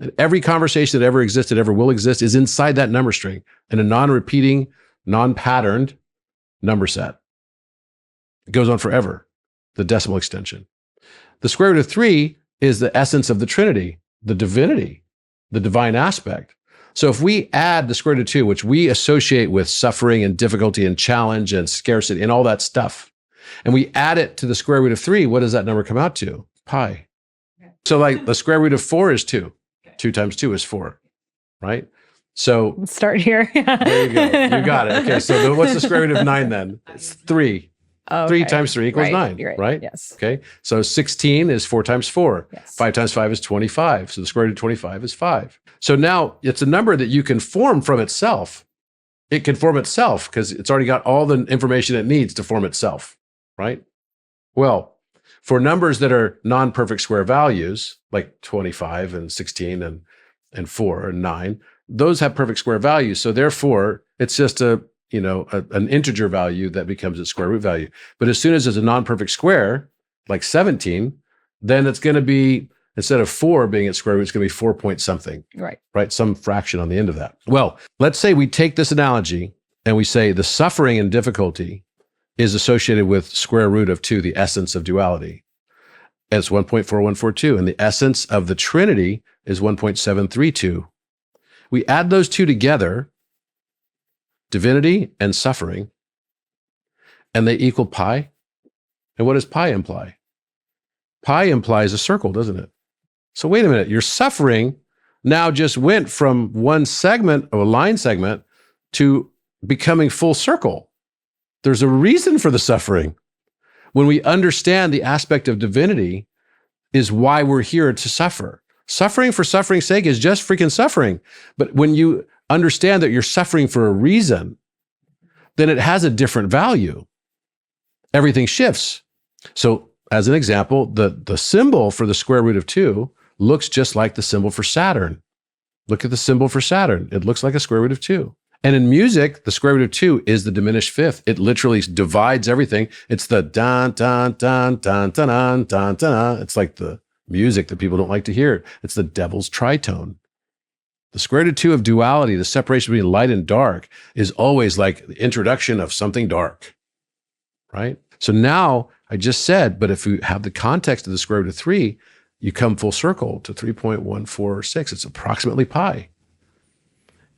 S1: And every conversation that ever existed, ever will exist, is inside that number string in a non-repeating, non-patterned number set. It goes on forever, the decimal extension. The square root of 3 is the essence of the Trinity, the divinity, the divine aspect. So if we add the square root of 2, which we associate with suffering and difficulty and challenge and scarcity and all that stuff, and we add it to the square root of 3, what does that number come out to? Pi. So like the square root of 4 is 2. 2 times 2 is 4, right? So
S2: Let's start here.
S1: there you go. You got it. Okay, so what's the square root of 9 then? It's 3.
S2: Okay.
S1: 3 times 3 equals
S2: Right,
S1: 9,
S2: you're
S1: right?
S2: Yes.
S1: Okay, so 16 is 4 times 4.
S2: Yes.
S1: 5 times 5 is 25. So the square root of 25 is 5. So now it's a number that you can form from itself. It can form itself because it's already got all the information it needs to form itself, right? Well, for numbers that are non-perfect square values, like 25 and 16 and 4 and 9, those have perfect square values. So therefore, it's just an integer value that becomes its square root value. But as soon as it's a non-perfect square, like 17, then it's going to be, instead of 4 being its square root, it's going to be 4 point something. Right? Some fraction on the end of that. Well, let's say we take this analogy and we say the suffering and difficulty is associated with square root of 2, the essence of duality. It's 1.4142. And the essence of the Trinity is 1.732. We add those two together, divinity and suffering, and they equal pi. And what does pi imply? Pi implies a circle, doesn't it? So wait a minute, your suffering now just went from one segment or a line segment to becoming full circle. There's a reason for the suffering. When we understand the aspect of divinity is why we're here to suffer. Suffering for suffering's sake is just freaking suffering. But when you understand that you're suffering for a reason, then it has a different value. Everything shifts. So as an example, the symbol for the square root of 2 looks just like the symbol for Saturn. Look at the symbol for Saturn. It looks like a square root of 2. And in music, the square root of 2 is the diminished fifth. It literally divides everything. It's the dun, dun, dun, dun, dun, dun, dun, dun. It's like the music that people don't like to hear. It's the devil's tritone. The square root of 2 of duality, the separation between light and dark, is always like the introduction of something dark, right? So now I just said, but if you have the context of the square root of 3, you come full circle to 3.146. It's approximately pi.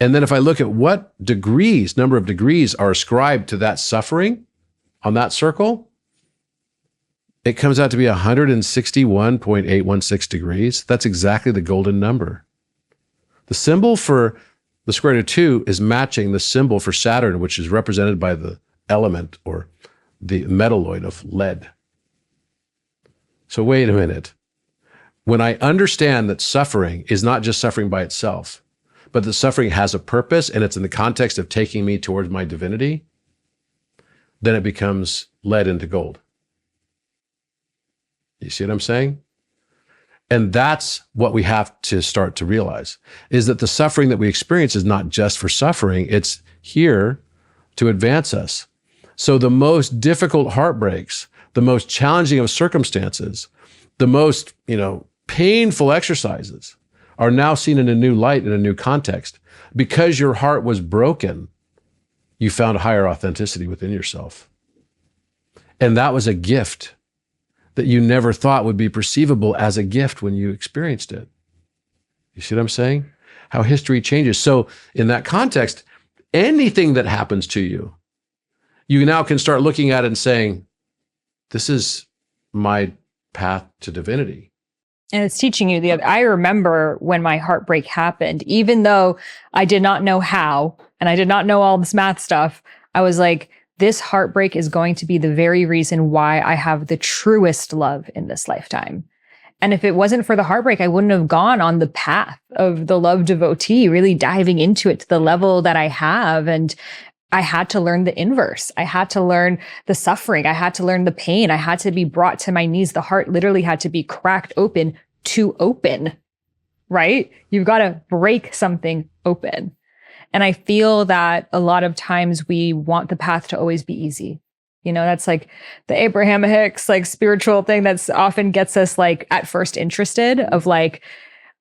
S1: And then if I look at what degrees, number of degrees are ascribed to that suffering on that circle, it comes out to be 161.816 degrees. That's exactly the golden number. The symbol for the square root of 2 is matching the symbol for Saturn, which is represented by the element or the metalloid of lead. So wait a minute. When I understand that suffering is not just suffering by itself, but the suffering has a purpose and it's in the context of taking me towards my divinity, then it becomes lead into gold. You see what I'm saying? And that's what we have to start to realize, is that the suffering that we experience is not just for suffering, it's here to advance us. So the most difficult heartbreaks, the most challenging of circumstances, the most, painful exercises are now seen in a new light, in a new context. Because your heart was broken, you found a higher authenticity within yourself. And that was a gift. that you never thought would be perceivable as a gift when you experienced it. You see what I'm saying? How history changes. So in that context, anything that happens to you, you now can start looking at it and saying, this is my path to divinity.
S2: And it's teaching you I remember when my heartbreak happened, even though I did not know how, and I did not know all this math stuff, I was like, this heartbreak is going to be the very reason why I have the truest love in this lifetime. And if it wasn't for the heartbreak, I wouldn't have gone on the path of the love devotee, really diving into it to the level that I have. And I had to learn the inverse. I had to learn the suffering. I had to learn the pain. I had to be brought to my knees. The heart literally had to be cracked open to open, right? You've got to break something open. And I feel that a lot of times we want the path to always be easy. You know, that's like the Abraham Hicks, like spiritual thing that's often gets us like at first interested of like,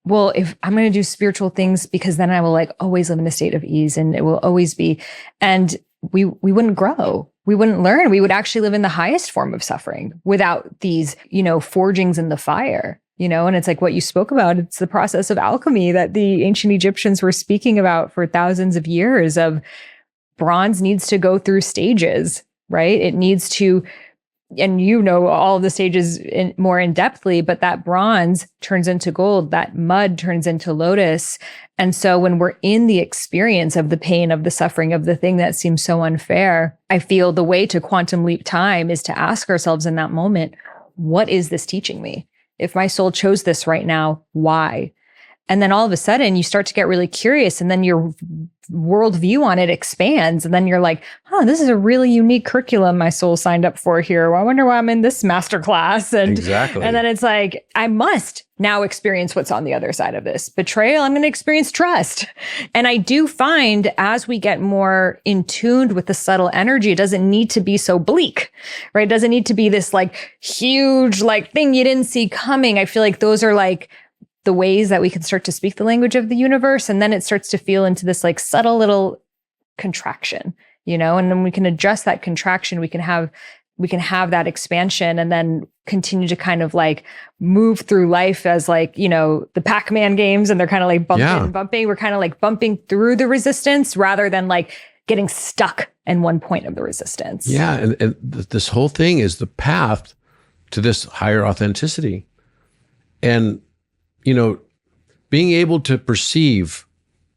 S2: well, if I'm going to do spiritual things, because then I will like always live in a state of ease and it will always be, and we wouldn't grow. We wouldn't learn. We would actually live in the highest form of suffering without these, you know, forgings in the fire. You know, and it's like what you spoke about. It's the process of alchemy that the ancient Egyptians were speaking about for thousands of years of bronze needs to go through stages, right? It needs to, and you know, all of the stages more in depthly, but that bronze turns into gold, that mud turns into lotus. And so when we're in the experience of the pain, of the suffering, of the thing that seems so unfair, I feel the way to quantum leap time is to ask ourselves in that moment, what is this teaching me? If my soul chose this right now, why? And then all of a sudden you start to get really curious, and then your worldview on it expands. And then you're like, oh, this is a really unique curriculum my soul signed up for here. Well, I wonder why I'm in this masterclass. And,
S1: Exactly.
S2: And then it's like, I must now experience what's on the other side of this. Betrayal, I'm going to experience trust. And I do find as we get more in tuned with the subtle energy, it doesn't need to be so bleak, right? It doesn't need to be this like huge like thing you didn't see coming. I feel like those are like the ways that we can start to speak the language of the universe. And then it starts to feel into this like subtle little contraction, you know, and then we can adjust that contraction. We can have that expansion and then continue to kind of like move through life as like, you know, the Pac-Man games, and they're kind of like bumping and bumping. We're kind of like bumping through the resistance rather than like getting stuck in one point of the resistance.
S1: Yeah. And this whole thing is the path to this higher authenticity. And, you know, being able to perceive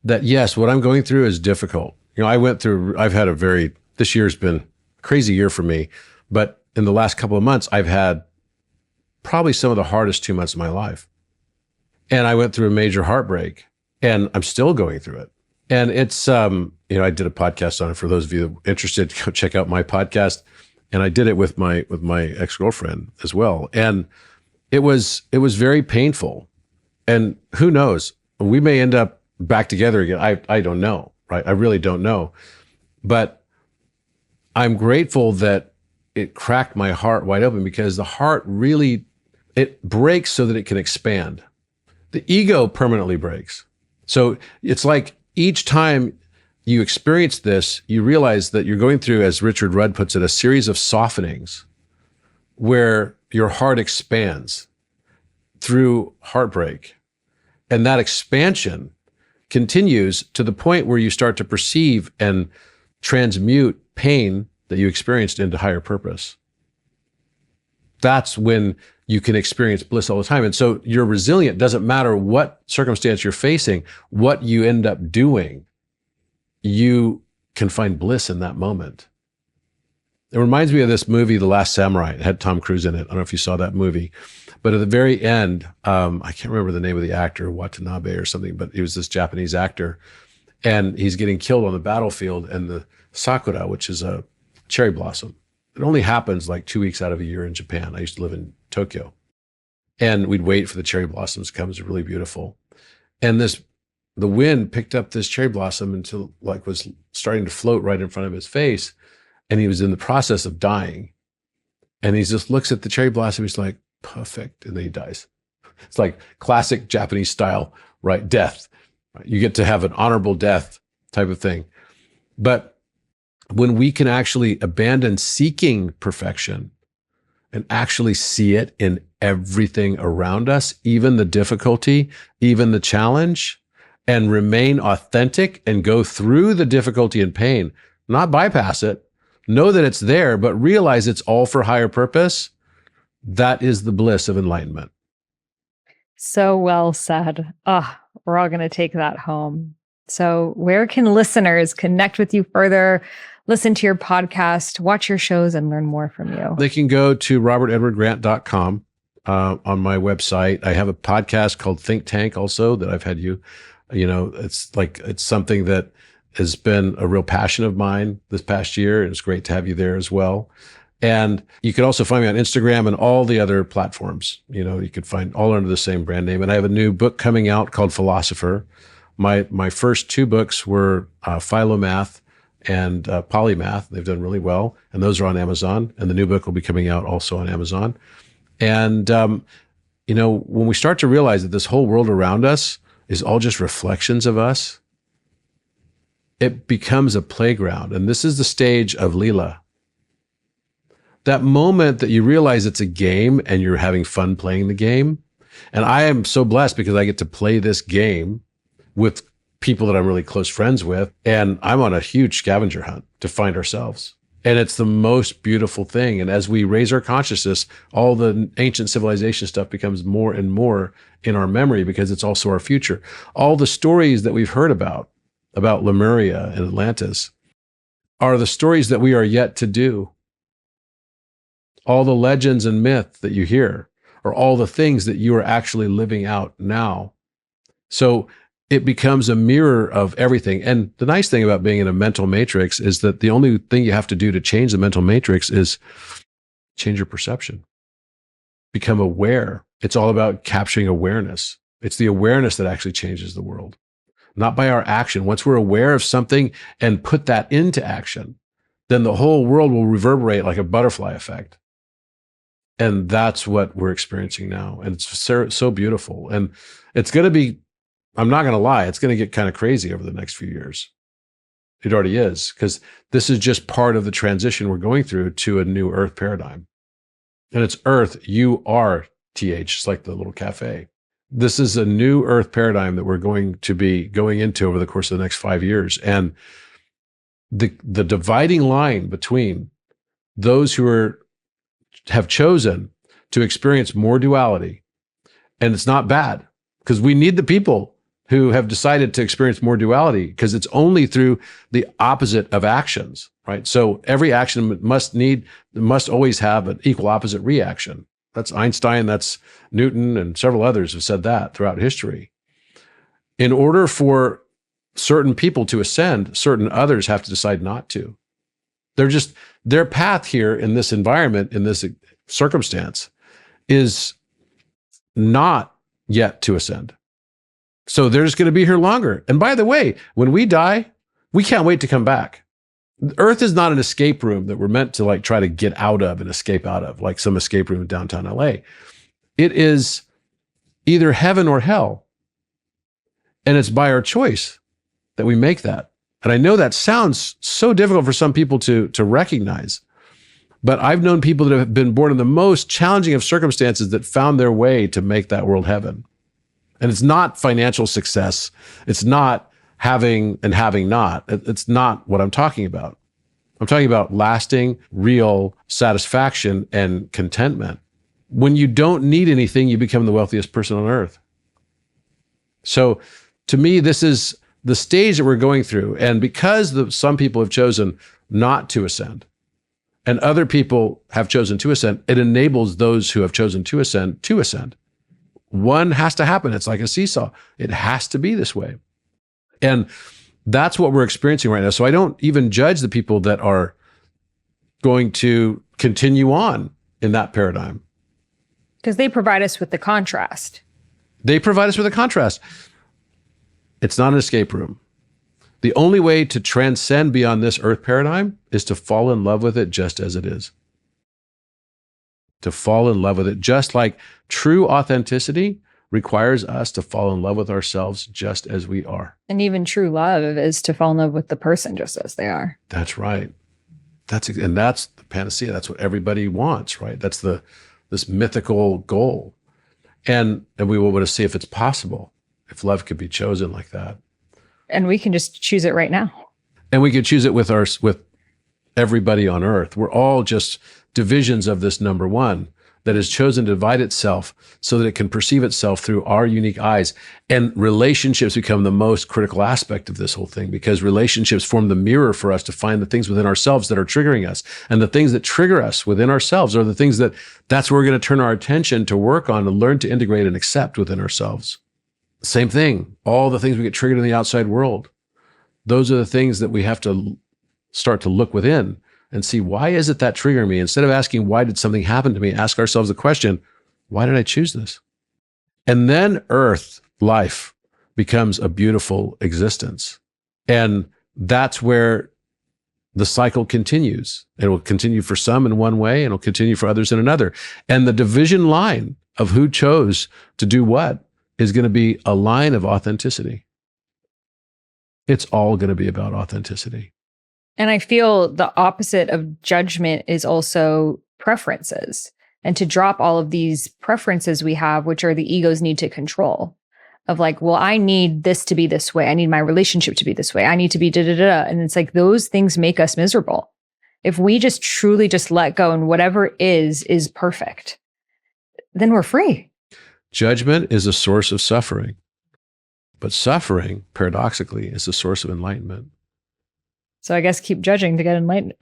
S1: that, yes, what I'm going through is difficult. You know, this year's been a crazy year for me, but in the last couple of months, I've had probably some of the hardest 2 months of my life. And I went through a major heartbreak, and I'm still going through it. And it's, you know, I did a podcast on it. For those of you that are interested, go check out my podcast. And I did it with my ex-girlfriend as well. And it was very painful. And who knows, we may end up back together again. I don't know, right? I really don't know. But I'm grateful that it cracked my heart wide open, because the heart really, it breaks so that it can expand. The ego permanently breaks. So it's like each time you experience this, you realize that you're going through, as Richard Rudd puts it, a series of softenings where your heart expands through heartbreak. And that expansion continues to the point where you start to perceive and transmute pain that you experienced into higher purpose. That's when you can experience bliss all the time. And so you're resilient. Doesn't matter what circumstance you're facing, what you end up doing, you can find bliss in that moment. It reminds me of this movie, The Last Samurai. It had Tom Cruise in it. I don't know if you saw that movie. But at the very end, I can't remember the name of the actor, Watanabe or something, but he was this Japanese actor. And he's getting killed on the battlefield, and the sakura, which is a cherry blossom, it only happens like 2 weeks out of a year in Japan. I used to live in Tokyo. And we'd wait for the cherry blossoms to come. It was really beautiful. And the wind picked up this cherry blossom until like was starting to float right in front of his face. And he was in the process of dying. And he just looks at the cherry blossom. He's like, perfect. And then he dies. It's like classic Japanese style, right? Death. Right? You get to have an honorable death type of thing. But when we can actually abandon seeking perfection and actually see it in everything around us, even the difficulty, even the challenge, and remain authentic and go through the difficulty and pain, not bypass it, know that it's there, but realize it's all for higher purpose. That is the bliss of enlightenment.
S2: So well said. We're all going to take that home. So where can listeners connect with you further, listen to your podcast, watch your shows, and learn more from you?
S1: They can go to robertedwardgrant.com on my website. I have a podcast called Think Tank also that I've had it's something that has been a real passion of mine this past year. And it's great to have you there as well. And you can also find me on Instagram and all the other platforms. You could find all under the same brand name. And I have a new book coming out called Philosopher. My first two books were Philomath and Polymath. They've done really well. And those are on Amazon. And the new book will be coming out also on Amazon. And, when we start to realize that this whole world around us is all just reflections of us, it becomes a playground. And this is the stage of Leela. That moment that you realize it's a game and you're having fun playing the game. And I am so blessed because I get to play this game with people that I'm really close friends with. And I'm on a huge scavenger hunt to find ourselves. And it's the most beautiful thing. And as we raise our consciousness, all the ancient civilization stuff becomes more and more in our memory because it's also our future. All the stories that we've heard about Lemuria and Atlantis, are the stories that we are yet to do. All the legends and myth that you hear are all the things that you are actually living out now. So it becomes a mirror of everything. And the nice thing about being in a mental matrix is that the only thing you have to do to change the mental matrix is change your perception. Become aware. It's all about capturing awareness. It's the awareness that actually changes the world, not by our action. Once we're aware of something and put that into action, then the whole world will reverberate like a butterfly effect. And that's what we're experiencing now. And it's so beautiful. And it's going to be, I'm not going to lie, it's going to get kind of crazy over the next few years. It already is, because this is just part of the transition we're going through to a new earth paradigm. And it's earth, U-R-T-H, it's like the little cafe. This is a new earth paradigm that we're going to be going into over the course of the next 5 years. And the dividing line between those who have chosen to experience more duality, and it's not bad, because we need the people who have decided to experience more duality, because it's only through the opposite of actions, right? So every action must always have an equal opposite reaction. That's Einstein, that's Newton, and several others have said that throughout history. In order for certain people to ascend, certain others have to decide not to. Their path here in this environment, in this circumstance, is not yet to ascend. So they're just going to be here longer. And by the way, when we die, we can't wait to come back. Earth is not an escape room that we're meant to try to get out of and escape out of, like some escape room in downtown LA. It is either heaven or hell. And it's by our choice that we make that. And I know that sounds so difficult for some people to recognize, but I've known people that have been born in the most challenging of circumstances that found their way to make that world heaven. And it's not financial success. It's not having and having not. It's not what I'm talking about. I'm talking about lasting, real satisfaction and contentment. When you don't need anything, you become the wealthiest person on earth. So to me, this is the stage that we're going through. And because some people have chosen not to ascend and other people have chosen to ascend, it enables those who have chosen to ascend to ascend. One has to happen. It's like a seesaw. It has to be this way. And that's what we're experiencing right now. So I don't even judge the people that are going to continue on in that paradigm.
S2: Because they provide us with the contrast.
S1: They provide us with a contrast. It's not an escape room. The only way to transcend beyond this earth paradigm is to fall in love with it just as it is. To fall in love with it, just like true authenticity requires us to fall in love with ourselves just as we are.
S2: And even true love is to fall in love with the person just as they are.
S1: That's right. That's the panacea. That's what everybody wants, right? That's this mythical goal. And we want to see if it's possible, if love could be chosen like that.
S2: And we can just choose it right now.
S1: And we could choose it with everybody on earth. We're all just divisions of this number one that has chosen to divide itself so that it can perceive itself through our unique eyes. And relationships become the most critical aspect of this whole thing, because relationships form the mirror for us to find the things within ourselves that are triggering us. And the things that trigger us within ourselves are the things that's where we're going to turn our attention to work on and learn to integrate and accept within ourselves. Same thing. All the things we get triggered in the outside world, those are the things that we have to start to look within and see, why is it that triggering me? Instead of asking, why did something happen to me? Ask ourselves the question, why did I choose this? And then earth, life, becomes a beautiful existence. And that's where the cycle continues. It will continue for some in one way, and it'll continue for others in another. And the division line of who chose to do what is going to be a line of authenticity. It's all going to be about authenticity.
S2: And I feel the opposite of judgment is also preferences. And to drop all of these preferences we have, which are the ego's need to control, of like, well, I need this to be this way. I need my relationship to be this way. I need to be da-da-da. And it's like, those things make us miserable. If we just truly just let go and whatever is perfect, then we're free.
S1: Judgment is a source of suffering. But suffering, paradoxically, is the source of enlightenment.
S2: So I guess keep judging to get enlightened.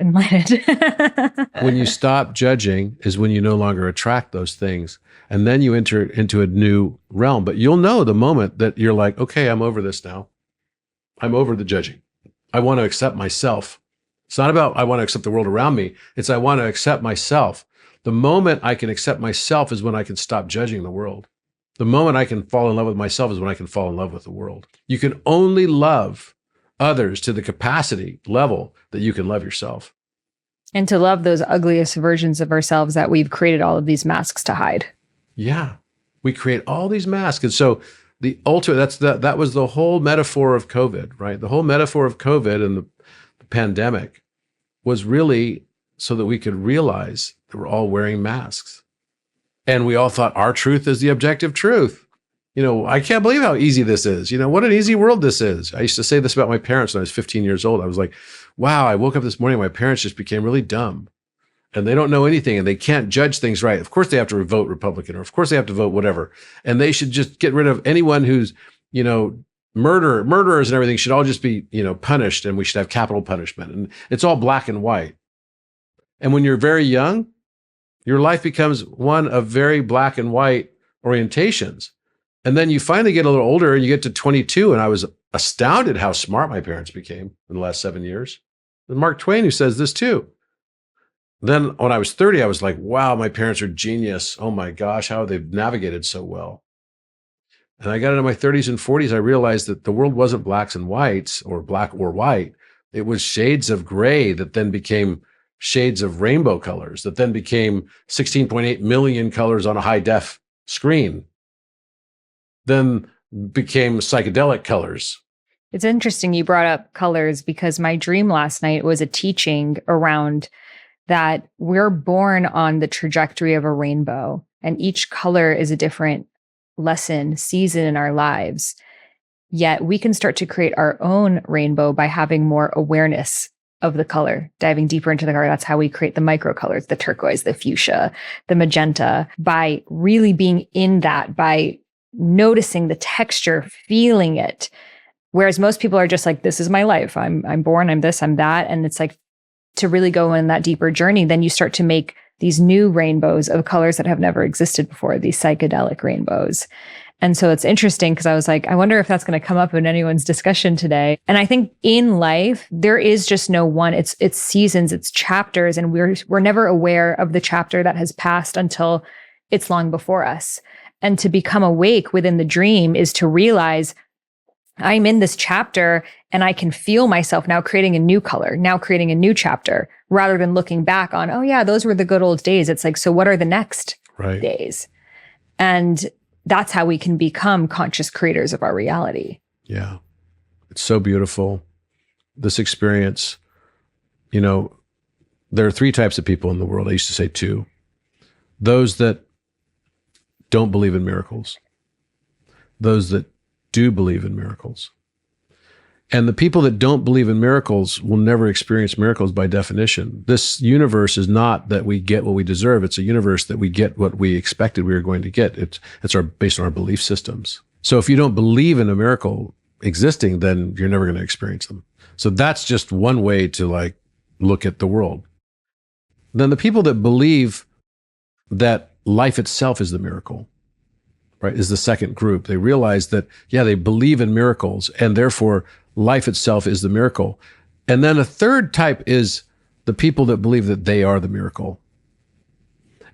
S1: When you stop judging is when you no longer attract those things. And then you enter into a new realm. But you'll know the moment that you're like, okay, I'm over this now. I'm over the judging. I want to accept myself. It's not about I want to accept the world around me. It's I want to accept myself. The moment I can accept myself is when I can stop judging the world. The moment I can fall in love with myself is when I can fall in love with the world. You can only love others to the capacity level that you can love yourself.
S2: And to love those ugliest versions of ourselves that we've created all of these masks to hide.
S1: Yeah. We create all these masks. And so the ultimate, that was the whole metaphor of COVID, right? The whole metaphor of COVID and the pandemic was really so that we could realize that we're all wearing masks. And we all thought our truth is the objective truth. You know, I can't believe how easy this is. You know, what an easy world this is. I used to say this about my parents when I was 15 years old. I was like, wow, I woke up this morning, my parents just became really dumb. And they don't know anything and they can't judge things right. Of course they have to vote Republican, or of course they have to vote whatever. And they should just get rid of anyone who's, you know, murderers and everything should all just be, you know, punished, and we should have capital punishment. And it's all black and white. And when you're very young, your life becomes one of very black and white orientations. And then you finally get a little older and you get to 22. And I was astounded how smart my parents became in the last 7 years. And Mark Twain, who says this too. Then when I was 30, I was like, wow, my parents are genius. Oh my gosh, how they've navigated so well. And I got into my 30s and 40s. I realized that the world wasn't blacks and whites, or black or white. It was shades of gray that then became shades of rainbow colors, that then became 16.8 million colors on a high def screen. Then became psychedelic colors.
S2: It's interesting you brought up colors, because my dream last night was a teaching around that we're born on the trajectory of a rainbow, and each color is a different lesson, season in our lives. Yet we can start to create our own rainbow by having more awareness of the color, diving deeper into the color. That's how we create the micro colors, the turquoise, the fuchsia, the magenta, by really being in that, by noticing the texture, feeling it. Whereas most people are just like, this is my life. I'm born, I'm this, I'm that. And it's like, to really go in that deeper journey, then you start to make these new rainbows of colors that have never existed before, these psychedelic rainbows. And so it's interesting, because I was like, I wonder if that's going to come up in anyone's discussion today. And I think in life, there is just no one. It's seasons, it's chapters, and we're never aware of the chapter that has passed until it's long before us. And to become awake within the dream is to realize I'm in this chapter and I can feel myself now creating a new color, now creating a new chapter, rather than looking back on, oh yeah, those were the good old days. It's like, so what are the next days? And that's how we can become conscious creators of our reality.
S1: Yeah. It's so beautiful. This experience, you know, There are three types of people in the world. I used to say two. Those that don't believe in miracles. Those that do believe in miracles. And the people that don't believe in miracles will never experience miracles by definition. This universe is not that we get what we deserve. It's a universe that we get what we expected we were going to get. It's based on our belief systems. So if you don't believe in a miracle existing, then you're never going to experience them. So that's just one way to like look at the world. Then the people that believe that life itself is the miracle, right, is the second group. They realize that, yeah, they believe in miracles and therefore life itself is the miracle. And then a third type is the people that believe that they are the miracle.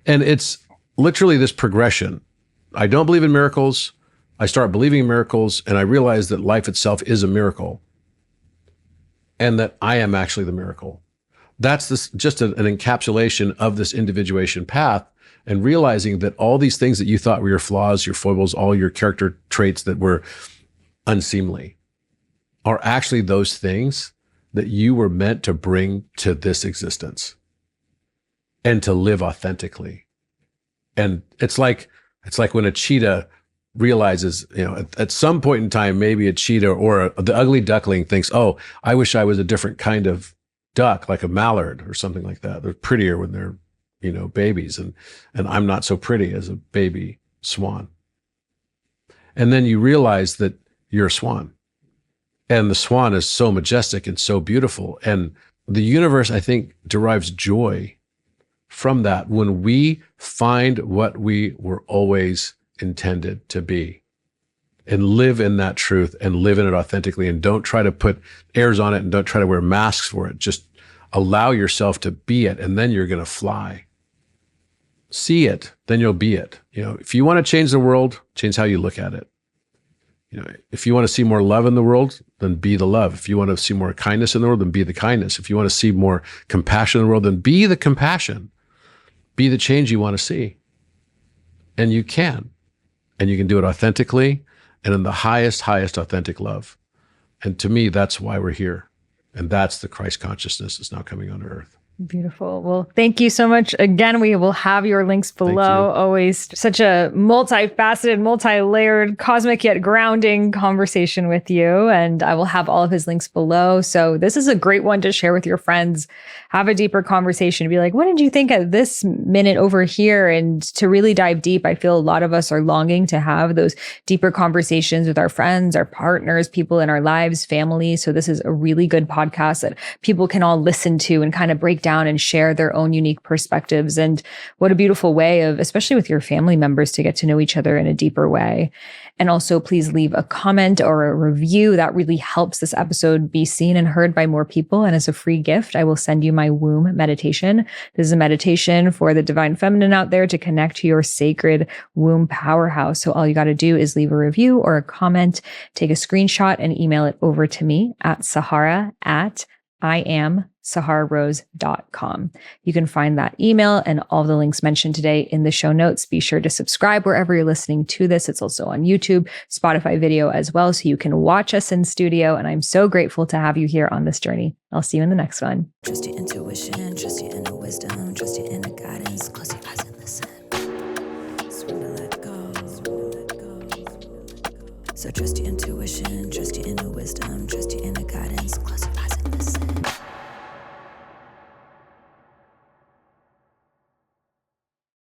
S1: And it's literally this progression. I don't believe in miracles. I start believing in miracles and I realize that life itself is a miracle and that I am actually the miracle. That's just an encapsulation of this individuation path, and realizing that all these things that you thought were your flaws, your foibles, all your character traits that were unseemly are actually those things that you were meant to bring to this existence and to live authentically. And it's like when a cheetah realizes, at some point in time, maybe a cheetah or the ugly duckling thinks, oh, I wish I was a different kind of duck, like a mallard or something like that. They're prettier when they're, babies, and I'm not so pretty as a baby swan. And then you realize that you're a swan. And the swan is so majestic and so beautiful. And the universe, I think, derives joy from that when we find what we were always intended to be and live in that truth and live in it authentically, and don't try to put airs on it and don't try to wear masks for it. Just allow yourself to be it, and then you're going to fly. See it, then you'll be it. If you want to change the world, change how you look at it. If you want to see more love in the world, then be the love. If you want to see more kindness in the world, then be the kindness. If you want to see more compassion in the world, then be the compassion. Be the change you want to see. And you can. And you can do it authentically and in the highest authentic love. And to me, that's why we're here. And that's the Christ consciousness that's now coming on earth.
S2: Beautiful. Well, thank you so much. Again, we will have your links below. Always such a multifaceted, multi-layered, cosmic yet grounding conversation with you. And I will have all of his links below. So this is a great one to share with your friends. Have a deeper conversation. Be like, what did you think of this minute over here? And to really dive deep, I feel a lot of us are longing to have those deeper conversations with our friends, our partners, people in our lives, family. So this is a really good podcast that people can all listen to and kind of break down and share their own unique perspectives. And what a beautiful way of, especially with your family members, to get to know each other in a deeper way. And also, please leave a comment or a review. That really helps this episode be seen and heard by more people. And as a free gift, I will send you my womb meditation. This is a meditation for the divine feminine out there to connect to your sacred womb powerhouse. So all you got to do is leave a review or a comment, take a screenshot and email it over to me at sahara@IamSaharaRose.com. You can find that email and all the links mentioned today in the show notes. Be sure to subscribe wherever you're listening to this. It's also on YouTube, Spotify video as well, so you can watch us in studio. And I'm so grateful to have you here on this journey. I'll see you in the next one.
S3: Trust your intuition, trust your inner wisdom, trust your inner guidance. Close your eyes and listen. Surrender, let go. So trust your intuition, trust your inner wisdom, trust your inner guidance. Close your eyes and listen.